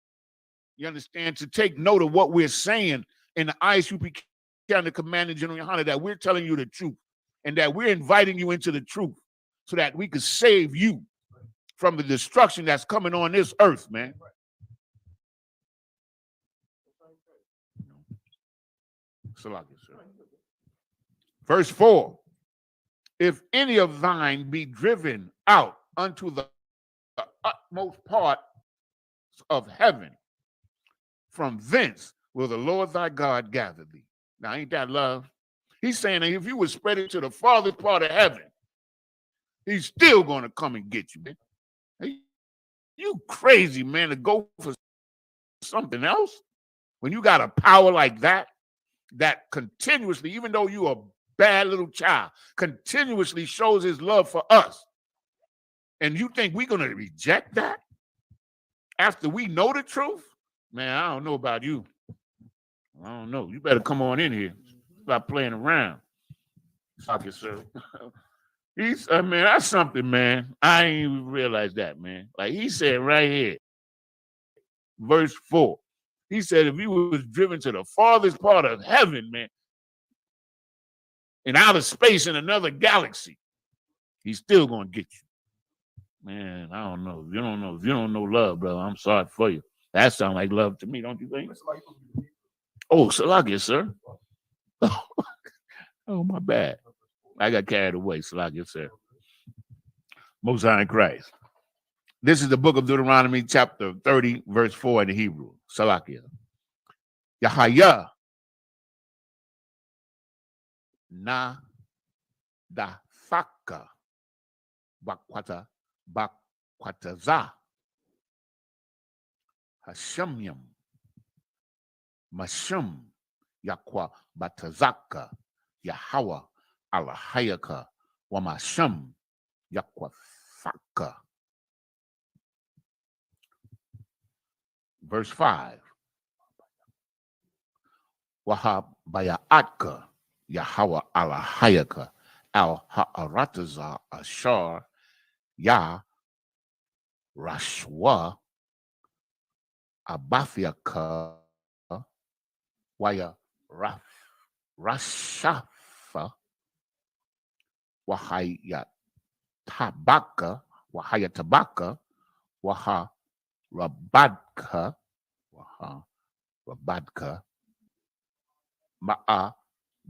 you understand, to take note of what we're saying in the ISUPK County Commander General Yohana, that we're telling you the truth and that we're inviting you into the truth so that we could save you from the destruction that's coming on this earth, man. Verse 4, if any of thine be driven out unto the utmost part of heaven, from thence will the Lord thy God gather thee. Now, ain't that love? He's saying that if you would spread it to the farthest part of heaven, he's still going to come and get you, man. Hey, you crazy, man, to go for something else when you got a power like that continuously, even though you a bad little child, continuously shows his love for us. And you think we're going to reject that after we know the truth? Man, I don't know about you. I don't know. You better come on in here. Stop playing around. Fuck it, sir. Man, that's something, man. I ain't even realized that, man. Like he said right here, verse 4. He said if he was driven to the farthest part of heaven, man, in outer space in another galaxy, he's still gonna get you. Man, I don't know. If you don't know love, brother, I'm sorry for you. That sounds like love to me, don't you think? Oh, Salakia, sir. Oh, my bad. I got carried away, Salakia, sir. Most High in Christ. This is the book of Deuteronomy, chapter 30, verse 4 in the Hebrew. Salakia. Yahaya na dafaka bakwataza Hashamyam Mashum Yakwa Batazaka Yahawa Alahayaka Wamasham Yakwa Faka. Verse 5. Wahab Bayaatka Yahawa Alahayaka Al Ha'arataza Ashar Ya Rashwa Abathiaka Waya Rashafa Wahaya Tabaka Waha Rabadka Ma'a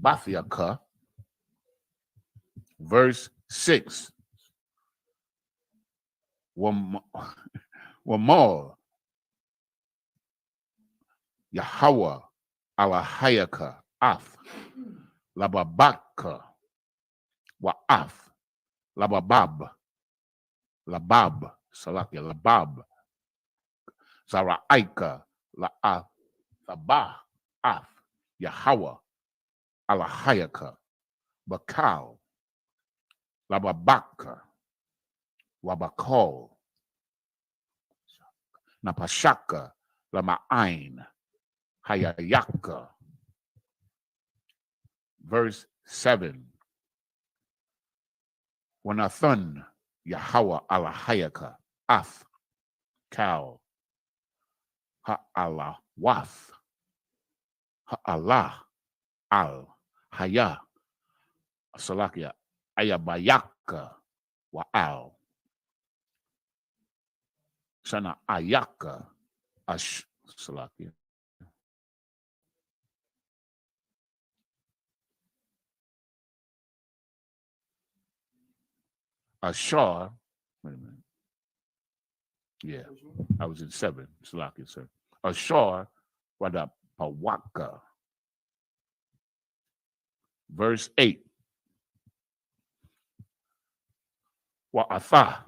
Bathiaka. Verse 6. Wamor Yahweh Alahayaka Af Lababaka Wa'af Labab Salakia Labab Zara'aika La'af Sabah Af Yahweh Alahayaka Bakal Lababaka Wabakol Napashaka Lama'ain Hayayaka. Verse 7. Wanathun Yahweh Alahayaka Af Kal Ha'ala Wath Ha'ala Al Haya Salakia Ayabayaka Wa'al Sana Ayaka Ash Salakia. Ashar, wait a minute. Yeah, I was in 7. Salakia, sir. Ashar Wadapawaka. Verse 8. Wa'atha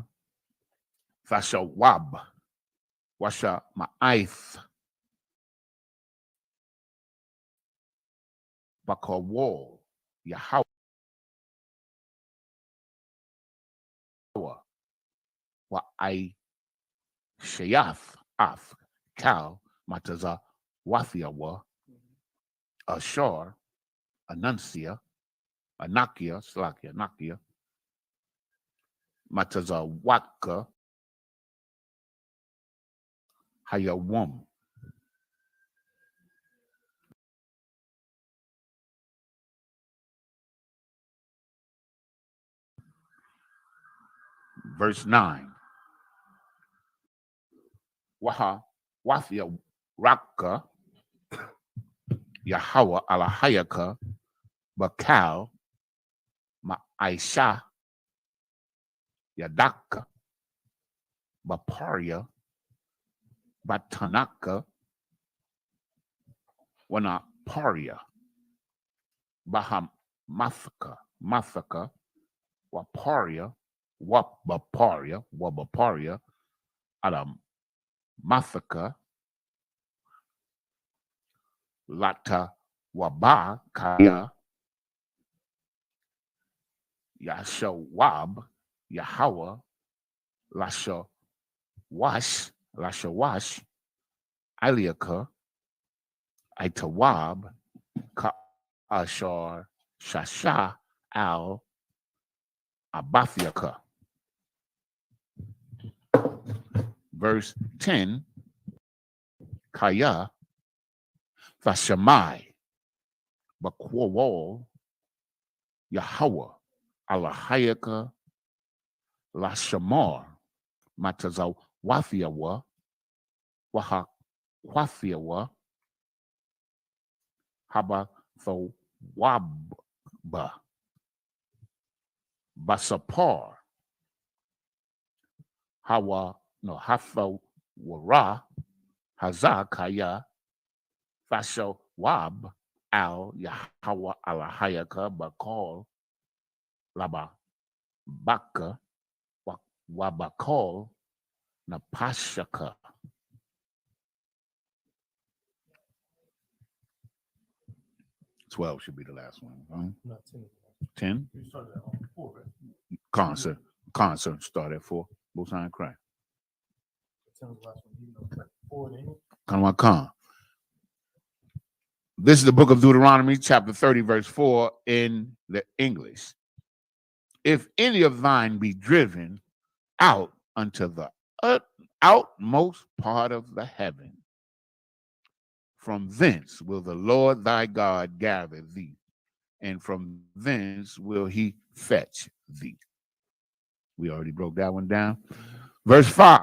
Thashawab Washa Ma'aith Bakawal Yahweh Wa'ai Shayath Af Kal Mataza Wathiawa Ashar Anuncia Anakia Slakia Nakia Matazawaka Hayawam. Verse 9. Waha Wafia Raka Yahweh Alahayaka Bakal Ma'aisha Yadaka Baparia Batanaka Wanaparia Mathaka Waparia Wabaparia Adam Mathaka Lata Waba Kaya Yashawab Yahweh Lasha Wash Aliaka Itawab Ka Ashar Shasha Al Abathiaka. Verse 10. Kaya Vashamai Bakwawal Yahweh Alahayaka Lashamar Matazaw Wathiawa Waha Wathiawa Haba Tho Wabba Basapar Hatho Wara Hazakaya Fasho Wab Al Yahweh Alahayaka Bakal Laba Baka Wabakal Napashaka. 12 should be the last one. Huh? 10? You started at 4, right? Concert started at 4. Both sides cry. This is the book of Deuteronomy, chapter 30, verse 4 in the English. If any of thine be driven out unto the outmost part of the heaven, from thence will the Lord thy God gather thee, and from thence will he fetch thee. We already broke that one down. Verse 5.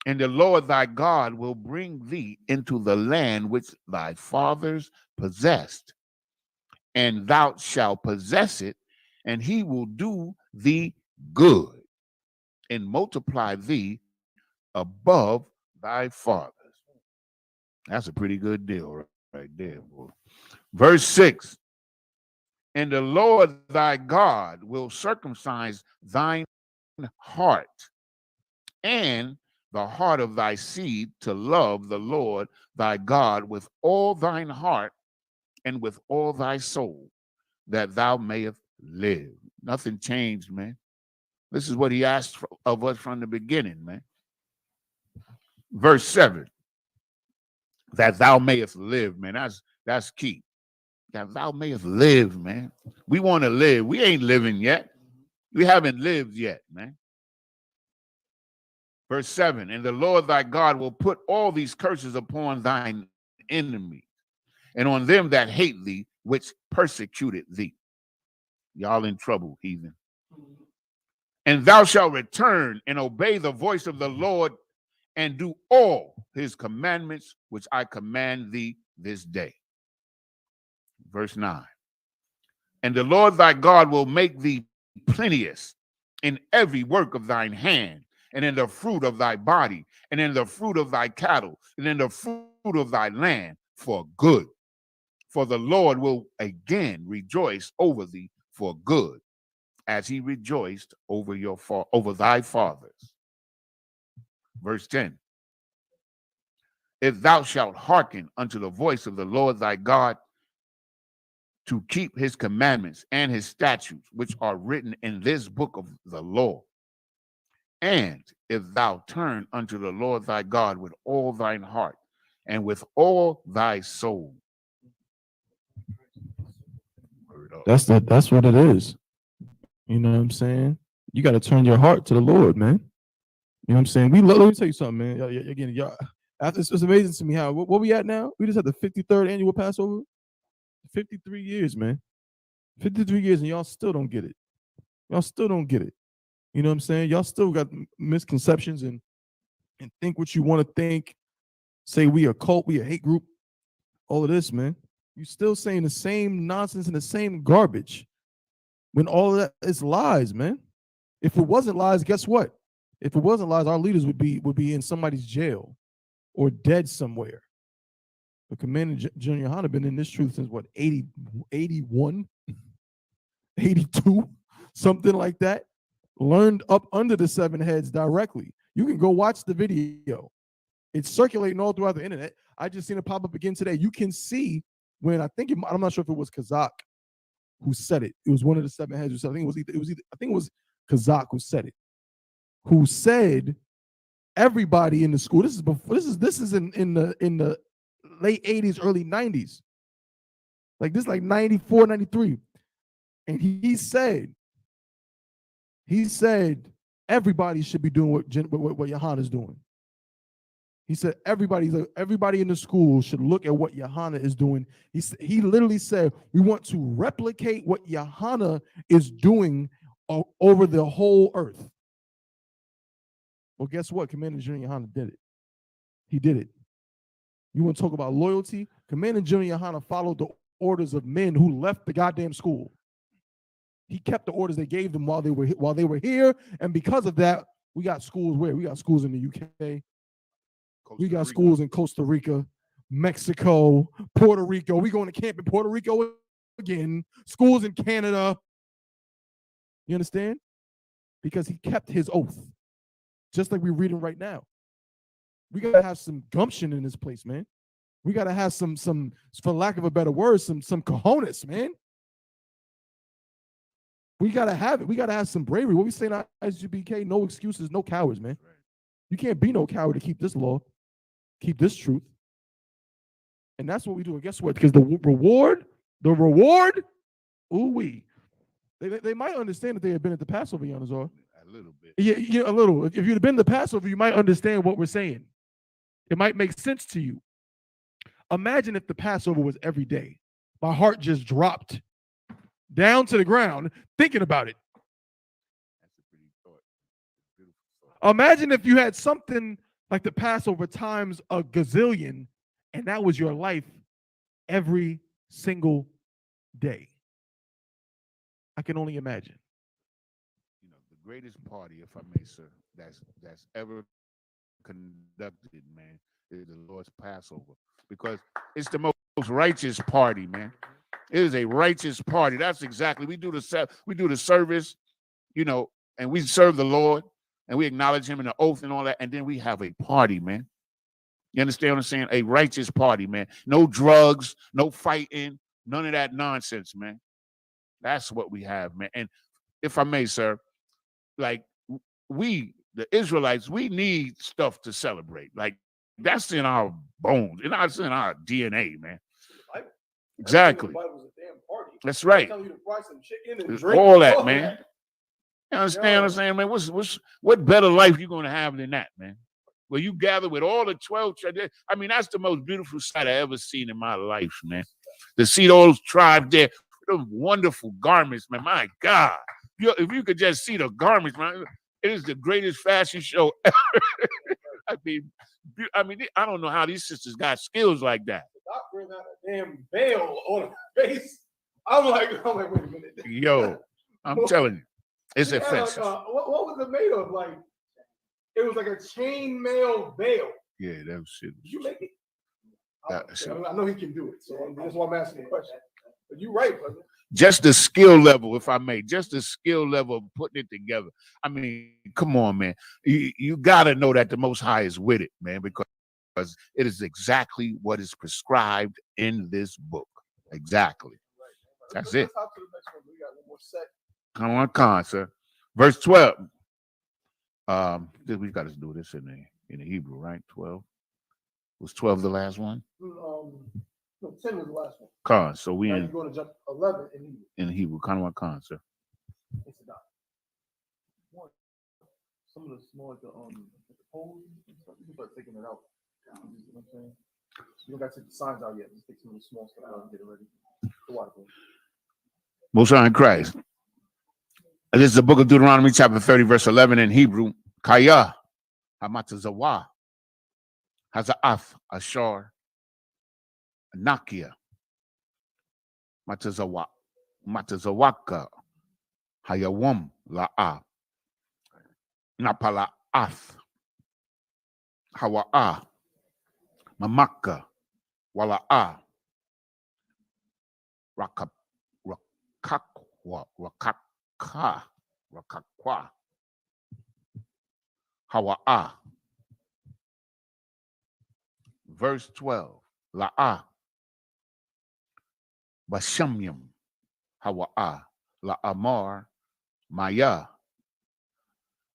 And the Lord thy God will bring thee into the land which thy fathers possessed, and thou shalt possess it, and he will do thee good and multiply thee above thy fathers. That's a pretty good deal right there, boy. Verse 6. And the Lord thy God will circumcise thine heart and the heart of thy seed to love the Lord thy God with all thine heart and with all thy soul, that thou mayest live. Nothing changed, man. This is what he asked of us from the beginning, man. Verse 7. That thou mayest live, man. That's key. That thou mayest live, man. We want to live. We ain't living yet. We haven't lived yet, man. Verse 7. And the Lord thy God will put all these curses upon thine enemies and on them that hate thee, which persecuted thee. Y'all in trouble, heathen. And thou shalt return and obey the voice of the Lord and do all his commandments, which I command thee this day. Verse 9. And the Lord thy God will make thee plenteous in every work of thine hand, and in the fruit of thy body, and in the fruit of thy cattle, and in the fruit of thy land for good. For the Lord will again rejoice over thee for good, as he rejoiced over thy fathers. Verse 10. If thou shalt hearken unto the voice of the Lord thy God, to keep his commandments and his statutes, which are written in this book of the law, and if thou turn unto the Lord thy God with all thine heart and with all thy soul. That's what it is. You know what I'm saying? You got to turn your heart to the Lord, man. You know what I'm saying? Let me tell you something, man. Again, y'all, it's amazing to me how what we at now? We just had the 53rd annual Passover. 53 years, man. 53 years, and y'all still don't get it. Y'all still don't get it. You know what I'm saying? Y'all still got misconceptions and think what you want to think. Say we a cult, we a hate group. All of this, man. You still saying the same nonsense and the same garbage when all of that is lies, man. If it wasn't lies, guess what? If it wasn't lies, our leaders would be in somebody's jail or dead somewhere. But Commander Junior Hanna been in this truth since what, 80, 81, 82, something like that. Learned up under the seven heads directly. You can go watch the video. It's circulating all throughout the internet. I just seen it pop up again today. You can see when I'm not sure if it was Kazak who said it. It was one of the seven heads who said. I think it was Kazak who said it. Who said everybody in the school? This is in the late 80s, early 90s. Like this, like 94, 93. And he said everybody should be doing what Yohana's doing. He said everybody in the school should look at what Yohana is doing. He literally said we want to replicate what Yohana is doing over the whole earth. Well, guess what? Commander Junior Yohana did it. He did it. You want to talk about loyalty? Commander Junior Yohana followed the orders of men who left the goddamn school. He kept the orders they gave them while they were here, and because of that, we got schools where? We got schools in the UK. We got schools in Costa Rica, Mexico, Puerto Rico. We going to camp in Puerto Rico again. Schools in Canada. You understand? Because he kept his oath. Just like we're reading right now. We got to have some gumption in this place, man. We got to have some, for lack of a better word, some cojones, man. We got to have it. We got to have some bravery. What we say in ISGBK, no excuses, no cowards, man. You can't be no coward to keep this law. Keep this truth. And that's what we do. And guess what? Because the reward, ooh-wee. They might understand that they had been at the Passover, Yanazar. A little bit. Yeah, a little. If you'd have been to the Passover, you might understand what we're saying. It might make sense to you. Imagine if the Passover was every day. My heart just dropped down to the ground thinking about it. That's a pretty thought. Beautiful thought. Imagine if you had something like the Passover times a gazillion, and that was your life every single day. I can only imagine. You know, the greatest party, if I may, sir, that's ever conducted, man, is the Lord's Passover, because it's the most righteous party, man. It is a righteous party. That's exactly. We do the service, you know, and we serve the Lord. And we acknowledge him in the oath and all that. And then we have a party, man. You understand what I'm saying? A righteous party, man. No drugs, no fighting, none of that nonsense, man. That's what we have, man. And if I may, sir, like we, the Israelites, we need stuff to celebrate. Like that's in our bones. It's in our DNA, man. Exactly. That's right. All that, man. You understand what I'm saying, man? What better life you gonna have than that, man? Where you gather with all the 12 tribes. I mean, that's the most beautiful sight I ever seen in my life, man. To see those tribes there, those wonderful garments, man. My God, if you could just see the garments, man, it is the greatest fashion show ever. I mean, I don't know how these sisters got skills like that. Doc bring out a damn veil on her face. I'm like, wait a minute. Yo, I'm telling you. It's offensive. What was it made of? Like, it was like a chainmail veil. Yeah, that was shit. Did you make it? I know he can do it, so that's why I'm asking the question. But you're right, brother. Just the skill level, if I may, just the skill level of putting it together. I mean, come on, man. You got to know that the Most High is with it, man, because it is exactly what is prescribed in this book. Exactly. That's it. We got one more set. Come on, Khan, sir. Verse 12. We got to do this in the Hebrew, right? 12. Was 12 the last one? No, 10 was the last one. Khan. So we now you're going to jump 11 in Hebrew. In Hebrew. Khan, sir. It's a dot. Some of the small, the poles and stuff, you can start taking it out. You know what I'm saying? You don't got to take the signs out yet. Just take some of the small stuff out and get it ready. The water. Most High in Christ. This is the book of Deuteronomy, chapter 30, verse 11 in Hebrew. Kaya, Hamatazawa, Haza'af, Ashar, Nakia, Matazawa, Matazawaka, Hayawam, La'a, Napala'ath, Hawa'a, Mamaka, Wala'a, Rakakwa, Hawa'a. Verse 12, La'a, Bashamyam, Hawa'a, La'amar, Maya,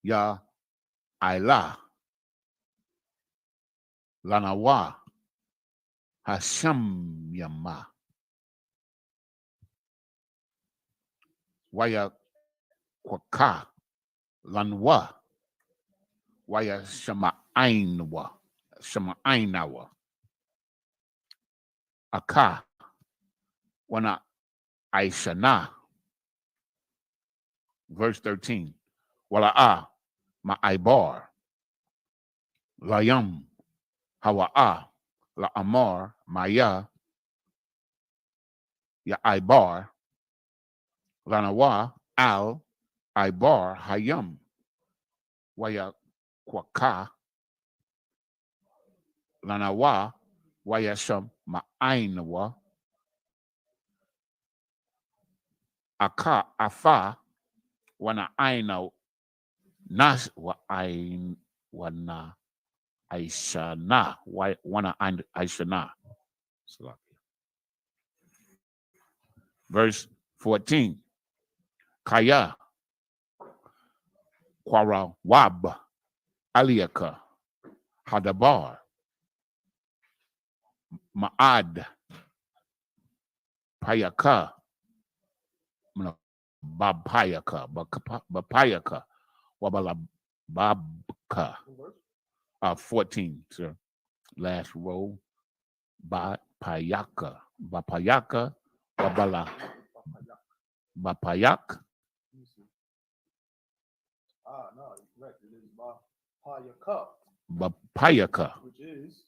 Ya, Ailah, Lanawa, Hashamyama, Waya Kwaka, Lanwa, Waya Shama'ainawa, Aka, Wana Aishana. Verse 13, Wala'a, Ma'aibar, Layam, Hawa'a, La'amar, Maya, Ya'aibar, Lanawa, Al, Ibar, Hayam, Waya Kwaka, Lanawa, Waya Sham, Ma'ainawa, Aka, Afa, Wana Aina, Nas, Wa Ain, Wana Aishana, Wana Aishana. Verse 14, Kaya, Kwara Wab, Aliaka, Hadabar, Ma'ad, Payaka, Bapayaka, Wabala Babka. 14, sir. Last row. Bapayaka, Wabala Bapayak. No, you're correct. It is Bapayaka. Bapayaka. Which is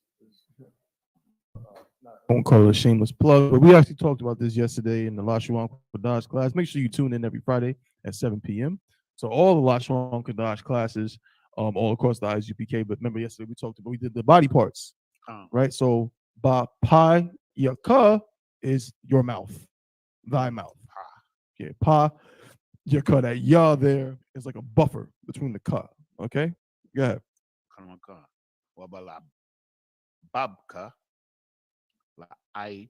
I won't call it a shameless plug, but we actually talked about this yesterday in the Lashuan Kodash class. Make sure you tune in every Friday at 7 p.m. So all the Lashuan Kodash classes, all across the ISUPK. But remember yesterday we did the body parts, right? So Bapayaka is your mouth, thy mouth. Yeah, pa yaka. That ya there is like a buffer between the ka. Okay, go ahead. Wabala Babka. La I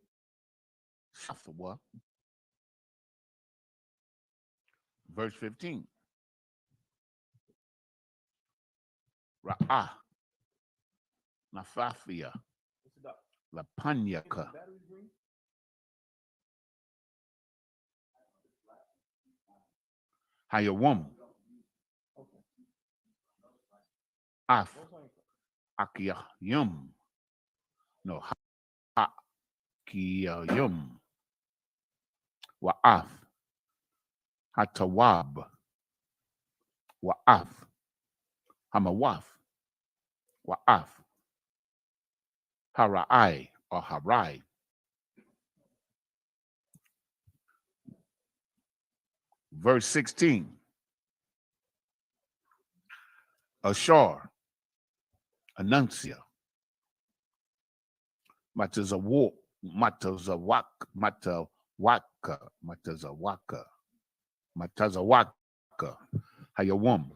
Shafwa. Verse 15. Ra'ah. Nafafia. La Panyaka. Hayawam. Af. Akiyayum. No. Akiyayum. Wa'af. Hatawab. Wa'af. Hamawaf. Wa'af. Hara'ai or Harai. Verse 16. Ashar. Annuncia. Matazawaka. Hayawam.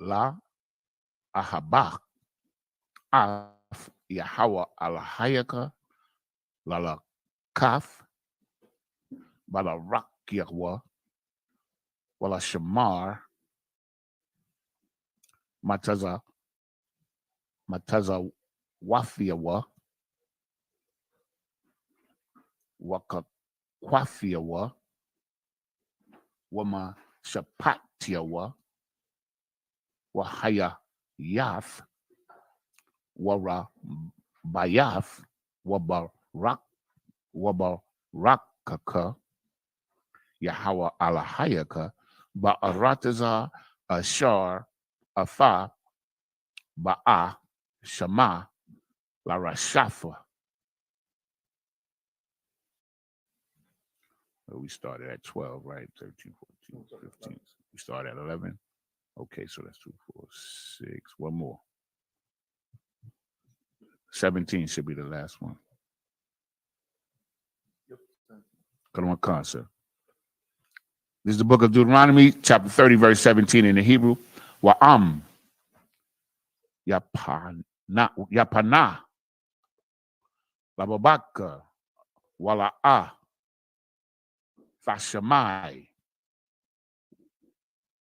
La Ahabak. Af Yahawa Alahayaka. Lala Kaf. Bala Rakyahwa. Wala Shamar. Mataza Wafiawa. Waka Kwafiawa. Wama Shapatiawa. Wahaya Yaf. Wara Bayaf. Wabarakaka. Yahawa Alahayaka. Ba'aratazar, Ashar, Atha, Ba'a, Shema, Larashafa. Well, we started at 12, right? 13, 14, 15. We started at 11. Okay, so that's 2, 4, 6. One more. 17 should be the last one. Come on, sir. This is the book of Deuteronomy, chapter 30, verse 17 in the Hebrew. Wa'am yapana lababaka wala'a fashamai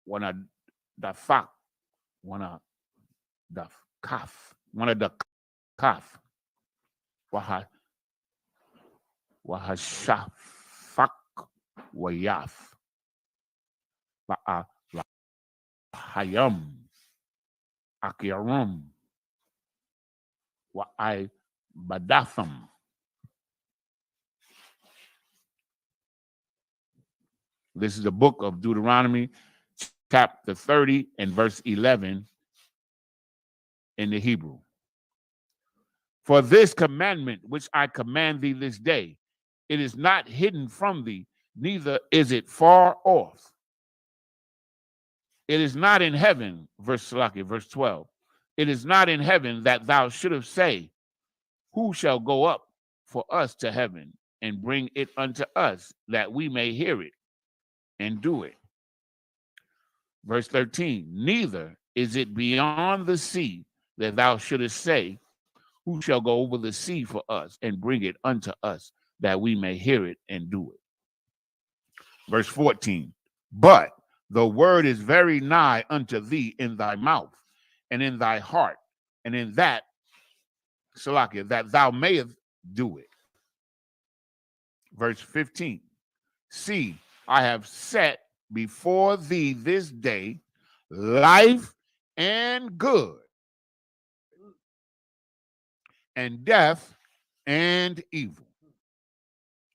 wana dafak wana dafkaf wana dakaf wahashafak wayaf la'a lahayam akiarum wa'ai badatham. This is the book of Deuteronomy, chapter 30 and verse 11 in the Hebrew. For this commandment which I command thee this day, it is not hidden from thee, neither is it far off. It is not in heaven, verse 12. It is not in heaven that thou shouldest say, who shall go up for us to heaven and bring it unto us, that we may hear it and do it. Verse 13, neither is it beyond the sea that thou shouldest say, who shall go over the sea for us and bring it unto us, that we may hear it and do it. Verse 14, but the word is very nigh unto thee in thy mouth and in thy heart, and in that, Salakia, that thou mayest do it. Verse 15, see, I have set before thee this day life and good, and death and evil.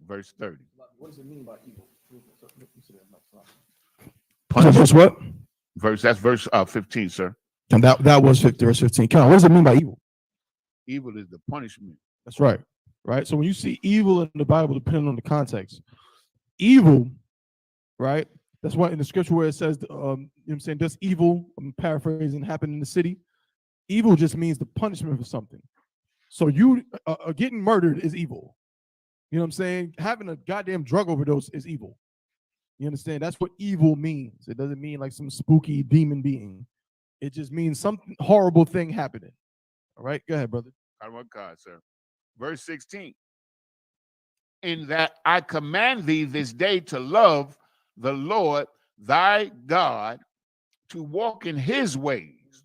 Verse 30. What does it mean by evil? Punishment. What? That's verse 15, sir. And that was verse 15. Count. What does it mean by evil? Evil is the punishment. That's right. Right. So when you see evil in the Bible, depending on the context, evil, right? That's why in the scripture where it says, you know what I'm saying, does evil, I'm paraphrasing, happen in the city? Evil just means the punishment for something. So you getting murdered is evil. You know what I'm saying? Having a goddamn drug overdose is evil. You understand? That's what evil means. It doesn't mean like some spooky demon being. It just means some horrible thing happening. All right? Go ahead, brother. God, sir. Verse 16. In that I command thee this day to love the Lord thy God, to walk in his ways,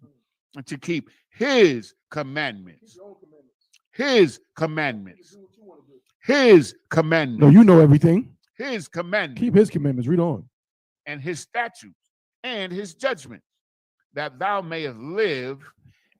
and to keep his commandments. His commandments. His commandments. No, you know everything. His commandments. Keep his commandments. Read on. And his statutes and his judgments, that thou mayest live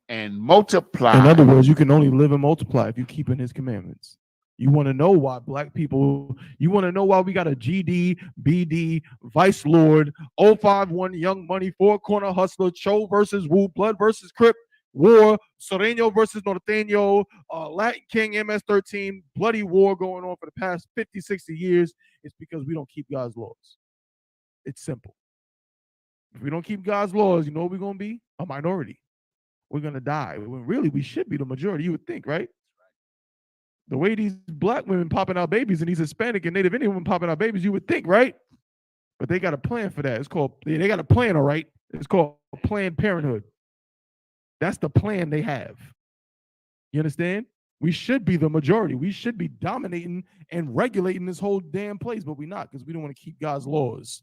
and multiply. In other words, you can only live and multiply if you keep in his commandments. You want to know why black people, you want to know why we got a GD, BD, Vice Lord, 051, Young Money, Four Corner Hustler, Cho versus Wu, Blood versus Crip, War, Sereno versus Norteño, Latin King, MS-13, bloody war going on for the past 50, 60 years. It's because we don't keep God's laws. It's simple. If we don't keep God's laws, you know what we're going to be? A minority. We're going to die. When really, we should be the majority, you would think, right? The way these black women popping out babies and these Hispanic and Native Indian women popping out babies, you would think, right? But they got a plan for that. It's called, they got a plan, all right? It's called Planned Parenthood. That's the plan they have. You understand? We should be the majority. We should be dominating and regulating this whole damn place, but we're not, because we don't want to keep God's laws.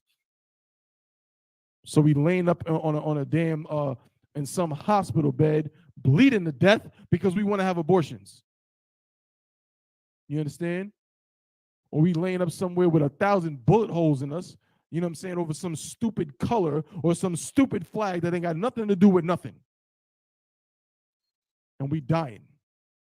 So we laying up on a damn in some hospital bed, bleeding to death because we want to have abortions. You understand? Or we laying up somewhere with 1,000 bullet holes in us, you know what I'm saying, over some stupid color or some stupid flag that ain't got nothing to do with nothing. And we dying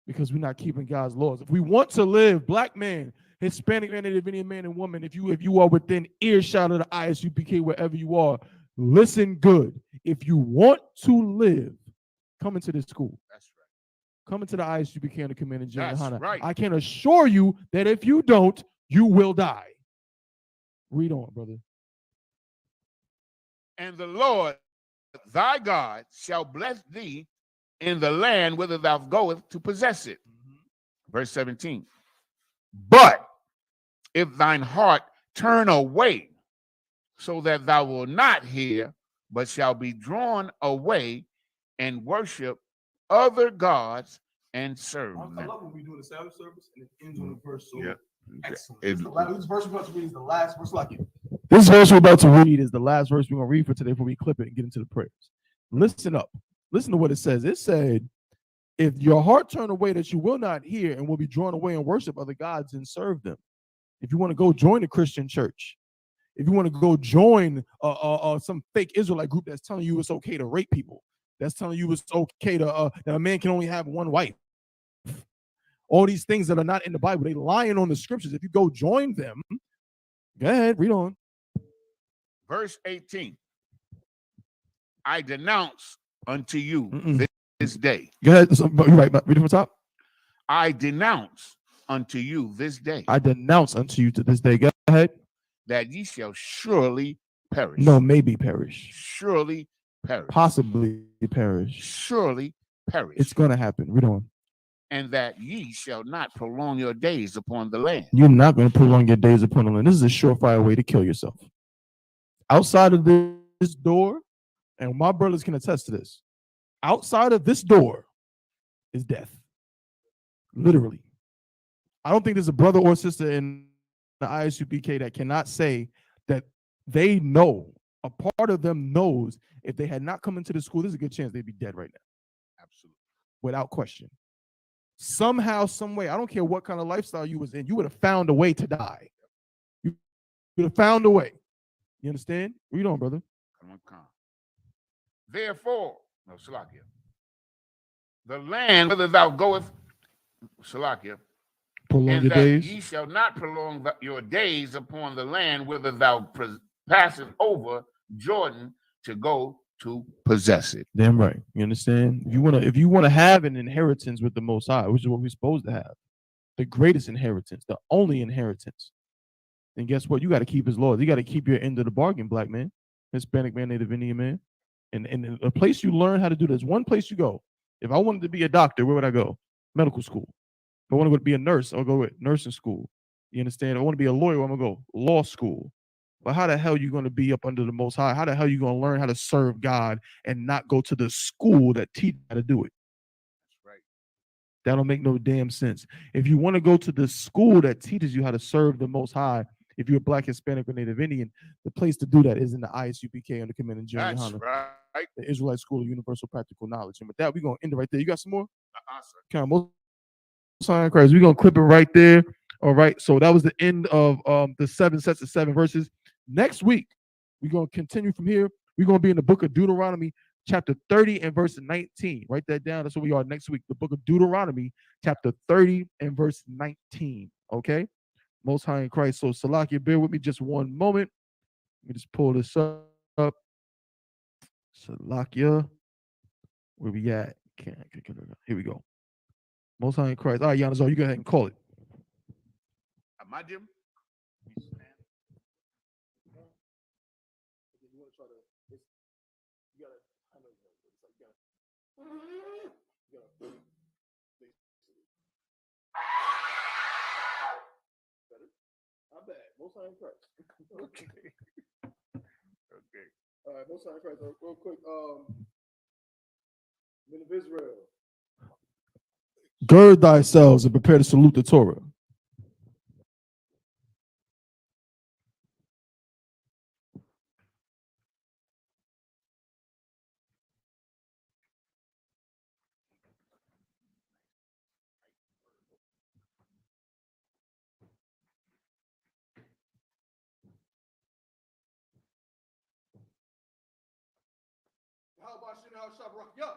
because we're not keeping God's laws. If we want to live, black man, Hispanic man, Native Indian man and woman, if you are within earshot of the ISUPK, wherever you are, listen good. If you want to live, come into this school. That's right. Come into the ISUPK on the command of Junior That's Hana. right. I can assure you that if you don't, you will die. Read on, brother. And the Lord thy God shall bless thee in the land whither thou goest to possess it. Verse 17. But if thine heart turn away, so that thou wilt not hear, but shall be drawn away and worship other gods and serve them. I love when we do the Sabbath service and it ends on a verse. So yeah. Excellent. This verse we're about to read is the last verse. Like it. This verse we're about to read is the last verse we're going to read for today before we clip it and get into the prayers. Listen up. Listen to what it says. It said, if your heart turn away, that you will not hear and will be drawn away and worship other gods and serve them. If you want to go join a Christian church, if you want to go join some fake Israelite group that's telling you it's okay to rape people, that's telling you it's okay to that a man can only have one wife, all these things that are not in the Bible, they lying on the scriptures. If you go join them, go ahead, read on. Verse 18. I denounce unto you this day. Go ahead. You're right. Read it from the top. I denounce unto you this day. I denounce unto you to this day. Go ahead. That ye shall surely perish. No, maybe perish. Surely perish. Possibly perish. Surely perish. It's going to happen. Read on. And that ye shall not prolong your days upon the land. You're not going to prolong your days upon the land. This is a surefire way to kill yourself. Outside of this door, and my brothers can attest to this, outside of this door is death. Literally. I don't think there's a brother or sister in the ISUPK that cannot say that they know, a part of them knows, if they had not come into the school, there's a good chance they'd be dead right now. Absolutely. Without question. Somehow, some way, I don't care what kind of lifestyle you was in, you would have found a way to die. You would have found a way. You understand? Read on, brother. Come on, come. Therefore, no, Salakia. The land whither thou goest, Salakia, prolong and your that days. ye shall not prolong your days upon the land whither thou passest over Jordan to go to possess it. Damn right. You understand? If you wanna have an inheritance with the Most High, which is what we're supposed to have, the greatest inheritance, the only inheritance, then guess what? You got to keep His laws. You got to keep your end of the bargain, black man, Hispanic man, Native Indian man. And a place you learn how to do this. One place you go. If I wanted to be a doctor, where would I go? Medical school. If I want to be a nurse, I'll go with nursing school. You understand? If I want to be a lawyer, I'm gonna go law school. But how the hell are you going to be up under the Most High? How the hell are you going to learn how to serve God and not go to the school that teaches how to do it? That's right. That don't make no damn sense. If you want to go to the school that teaches you how to serve the Most High, if you're Black, Hispanic, or Native Indian, the place to do that is in the ISUPK under command of Junior That's Hana, right. the Israelite School of Universal Practical Knowledge. And with that, we're going to end it right there. You got some more? Sir. Come on, Most High in Christ. We're going to clip it right there. All right. So that was the end of the 7 sets of 7 verses. Next week, we're going to continue from here. We're going to be in the book of Deuteronomy, chapter 30 and verse 19. Write that down. That's where we are next week. The book of Deuteronomy, chapter 30 and verse 19. Okay? Most High in Christ. So, Salakia, bear with me just one moment. Let me just pull this up. Salakia. Where we at? Here we go. Most High in Christ. All right, Giannis, you go ahead and call it. Amadim. Not bad. Most High in Christ. Okay. Okay. All right, Most High in Christ. Real quick. Men of Israel. Gird thyself and prepare to salute the Torah. How about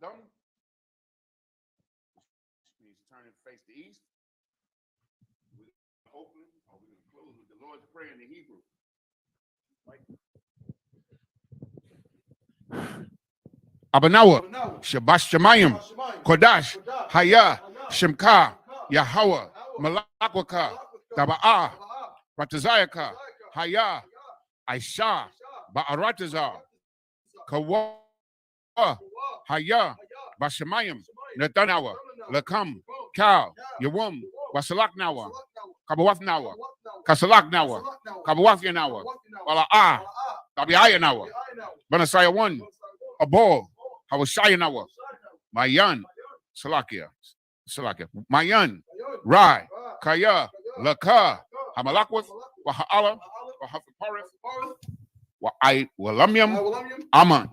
done. He's turning face to east. We're open, or we're going to close with the Lord's Prayer in the Hebrew. Abanawa, Shabash Shemayim, Kodash, Haya, Shemka, Yahweh, Malakwaka, Taba'ah, Ratazayaka, Haya, Aisha, Ba'aratazar, Kawa, Haya, Bashamayim, Natanawa, Lakam, Kal, Yawum, Wasalaknawa, Kabawafnawa, Kasalaknawa, Kabawafyanawa, Wala'ah, Tabiayanawa, Banasaya 1, Abol, Hawashayanawa, Mayan, Salakia, Mayan, Rai, Kaya, Laka, Hamalakwath, Waha'ala, Wahafaparith, Wa'ai, Walamyam, Aman.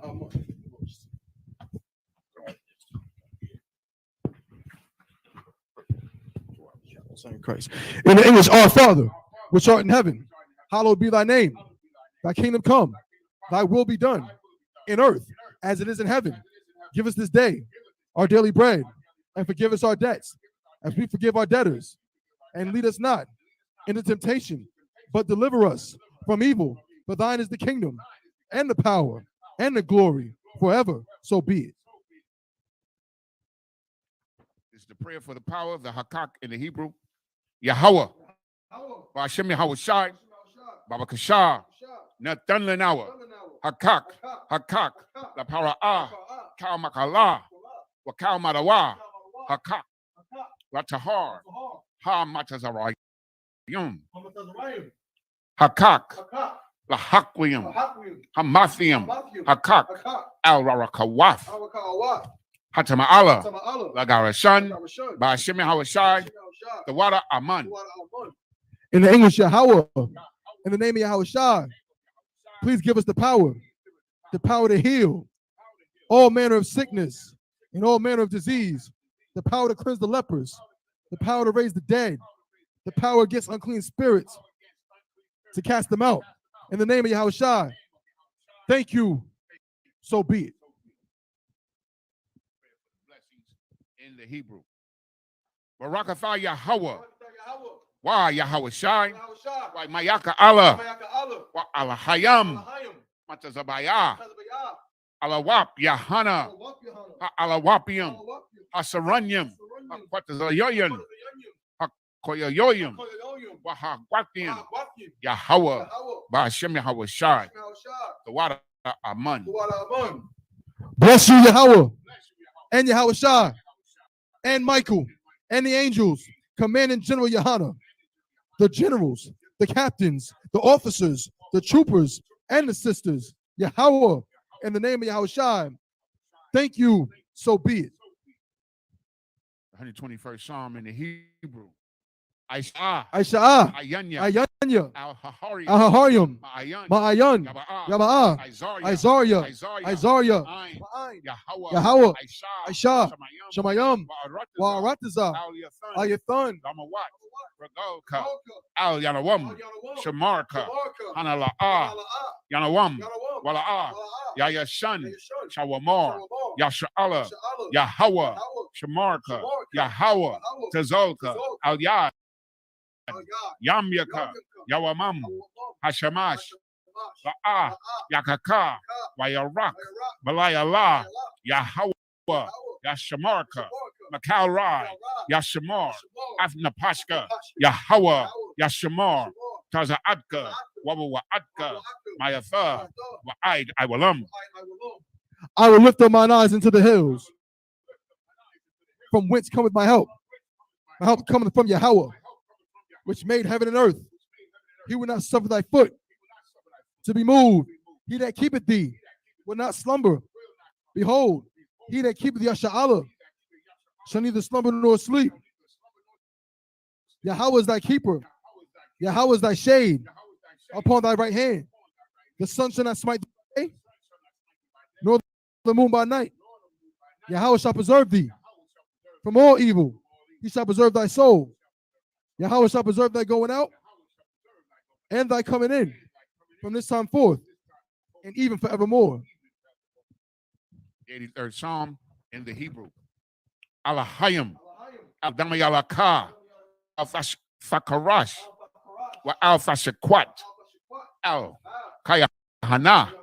Christ. In the English, our Father, which art in heaven, hallowed be thy name. Thy kingdom come, thy will be done in earth as it is in heaven. Give us this day our daily bread, and forgive us our debts as we forgive our debtors. And lead us not into temptation, but deliver us from evil. For thine is the kingdom, and the power, and the glory, forever. So be it. It's the prayer for the power of the Hakak in the Hebrew. Yahweh, Ba'ashem Yahweh Shai, Baba Kashar, Nathan Lenawa, Hakak, La Para'ah, Kal Makala, Wakal Madawa, Hakak, La Tahar, Ha Matazarayum, Hakak, La Hakwiyum, Hamathium, Hakak, Al Rarakawaf, Hatama'ala, Lagarashan, Ba'ashem Yahweh Shai, the water Aman. In the English, Yahweh, in the name of Yahweh Shai, please give us the power to heal all manner of sickness and all manner of disease, the power to cleanse the lepers, the power to raise the dead, the power against unclean spirits, to cast them out. In the name of Yahweh Shai, thank you, so be it. In the Hebrew. Barakatha Yahweh. Why Yahweh Shai? Why Mayaka Allah? Why Allah Hayam? Matazabaya. Alawap Yahana. Alawapium. Asaranyam. Quatazayoyan. Hakoyoyoyam. Wahagwatium. Yahweh. Ba'ashem Yahweh Shai. The water Aman. Bless you, Yahweh, and Yahweh Shai, and Michael, and the angels, Commanding General Yahana, the generals, the captains, the officers, the troopers, and the sisters, Yahweh, in the name of Yahweh Shai, thank you, so be it. 121st Psalm in the Hebrew. Aisha, Ayanya, Al-Haharium, Ma'ayan, Yaba'ah, Isaiah, Yahweh, Aisha, Shemayim, Wa'aratazah, Ayathan, Al-Yanawam, Shamarka, Hanala'ah, Yanawam, Wala'ah, Yayashan, Shawamar, Yasha'ala, Yahweh, Shamarka, Yahweh, Tazolka, Al-Yad, Yamyaka, Yawamam, Hashamash, La'ah, Yakaka, Wayarak, Balayala, Yahweh, Yashamarka, Makalrai, Yashamar, Afnapashka, Yahweh, Yashamar, Taza'atka, Wawa'atka, Mayatha, Wa'aid, Iwalam. I will lift up mine eyes into the hills, from whence cometh my help. My help cometh from Yahweh, which made heaven and earth. He will not suffer thy foot to be moved. He that keepeth thee will not slumber. Behold, he that keepeth Yasha'Allah shall neither slumber nor sleep. Yahweh is thy keeper. Yahweh is thy shade upon thy right hand. The sun shall not smite thee by day, nor the moon by night. Yahweh shall preserve thee from all evil. He shall preserve thy soul. Yahweh shall preserve thy going out and thy coming in from this time forth and even forevermore. 83rd Psalm in the Hebrew. Alahayim, Al-Damayalaka, Al-Fakarash, wa Al-Fashakwat, Al-Kayahana,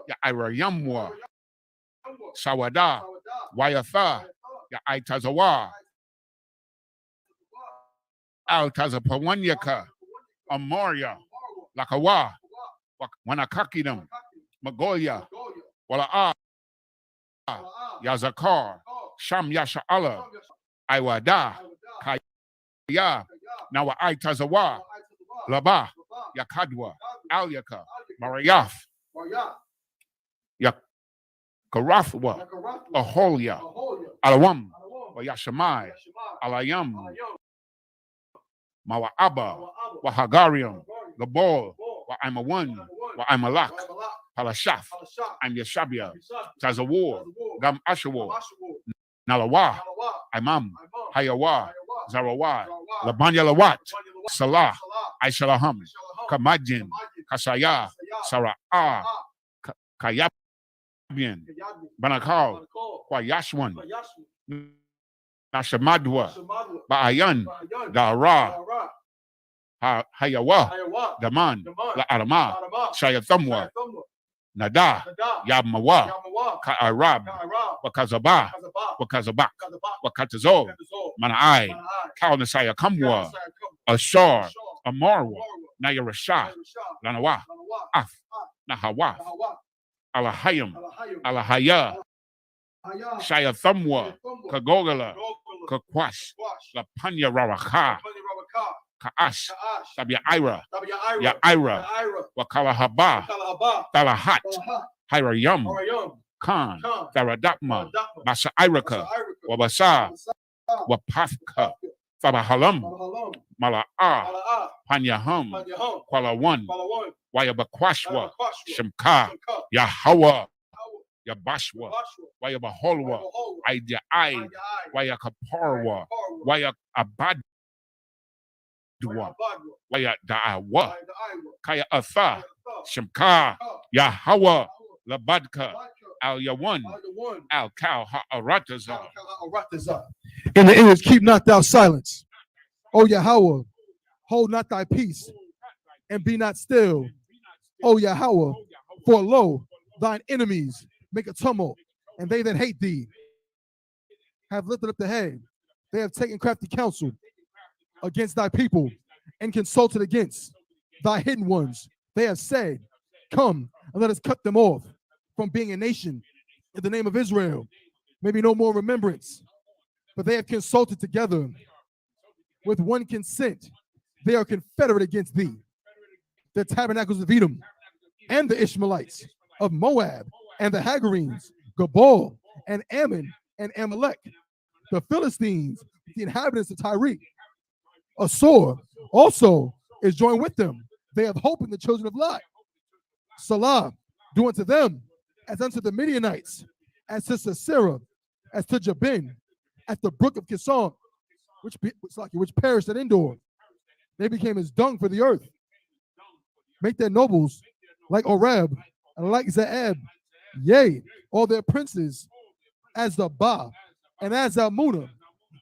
Ya Irayamwa, Sawada, Wayatha, Ya Aitazawa, Altazapawanyaka, Amoria, Lakawa, Wanakakidam, Magoya, Wala'a, Yazakar, Sham Yasha'ala, Iwada, Kaya, Nawa Aitazawa, Laba, Yakadwa, Alyaka, Marayaf, Yakarafwa, Aholia, Alawam, Yashamai, Alayam, Mawa'aba, Wahagarium, Gabol, Wa'amawan, Wa'amalak, Palashaf, and Yashabia, Tazawar, Gam Ashawar, Nalawa, Imam, Hayawa, Zarawa, Labanya Lawat, Salah, Aishalaham, Kamajin, Kasaya, Sara'ah, Kayabian, Banakal, Kwayashwan, Nashamadwa, Ba'ayan, Dara, Hayawa, Daman, La Arama, Shayathamwa, Nada, Yamawa, Ka'arab, Wakazaba, Wakazabak, Wakatazo, Manai, Kalnasaya Kamwa, Ashar, Amarwa, Nayarasha, Lanawa, Af, Nahawa, Alahayam, Alahaya, Shayathamwa, Kagogala, Kakwash, La Panya Raraka, Kaash, Tabia Ira, Ya Ira, Wakalahaba, Talahat, Hirayam, Khan, Tharadakma, Basa Iraka, Wabasa, Wapafka, Fabahalam, Mala'a, Panyaham, Kwalawan, Wayabakwashwa, Shemka, Yahawa, Yabashwa, Wayabaholwa, Aida Aid, Wayakaparwa, Wayakabad. Waya Da'awa, Kaya Atha, Shemka, Yahawa, Labadka, Al Yawan, Al Kal Ha'arataza. In the image, keep not thou silence. O Yahweh, hold not thy peace, and be not still. O Yahweh, for lo, thine enemies make a tumult, and they that hate thee have lifted up the head. They have taken crafty counsel against thy people, and consulted against thy hidden ones. They have said, come and let us cut them off from being a nation in the name of Israel. Maybe no more remembrance. But they have consulted together with one consent. They are confederate against thee. The tabernacles of Edom and the Ishmaelites of Moab and the Hagarenes, Gabal and Ammon and Amalek, the Philistines, the inhabitants of Tyre. Assur also is joined with them. They have hope in the children of Lot. Salah, do unto them as unto the Midianites, as to Sisera, as to Jabin, at the brook of Kison, which perished at Endor. They became as dung for the earth. Make their nobles like Oreb and like Zeeb, yea, all their princes as the Ba and as Almunah,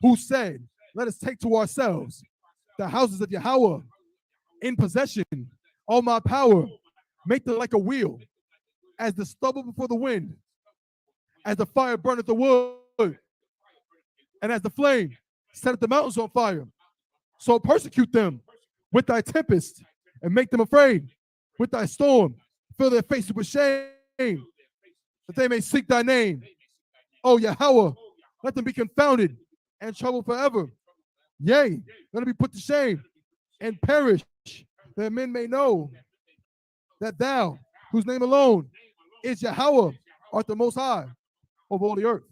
who said, let us take to ourselves the houses of Yahweh in possession. All my power, make them like a wheel, as the stubble before the wind, as the fire burneth the wood, and as the flame setteth the mountains on fire. So persecute them with thy tempest, and make them afraid with thy storm. Fill their faces with shame, that they may seek thy name. O Yahweh, let them be confounded and troubled forever. Yea, let them be put to shame and perish, that men may know that thou, whose name alone is Yahweh, art the most high over all the earth.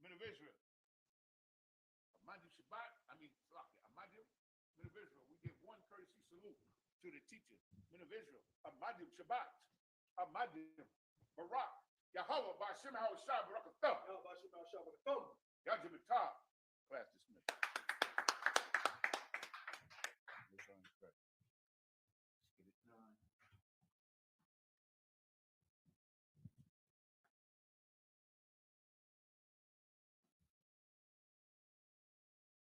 Men of Israel. Amadu Shabbat, Amadu, Men of Israel. to the teacher, men of Israel, Amadim Shabbat, Amadim Barak, Yahweh Bashim Hawashah Barakathum, Yahjimitah, class dismissed.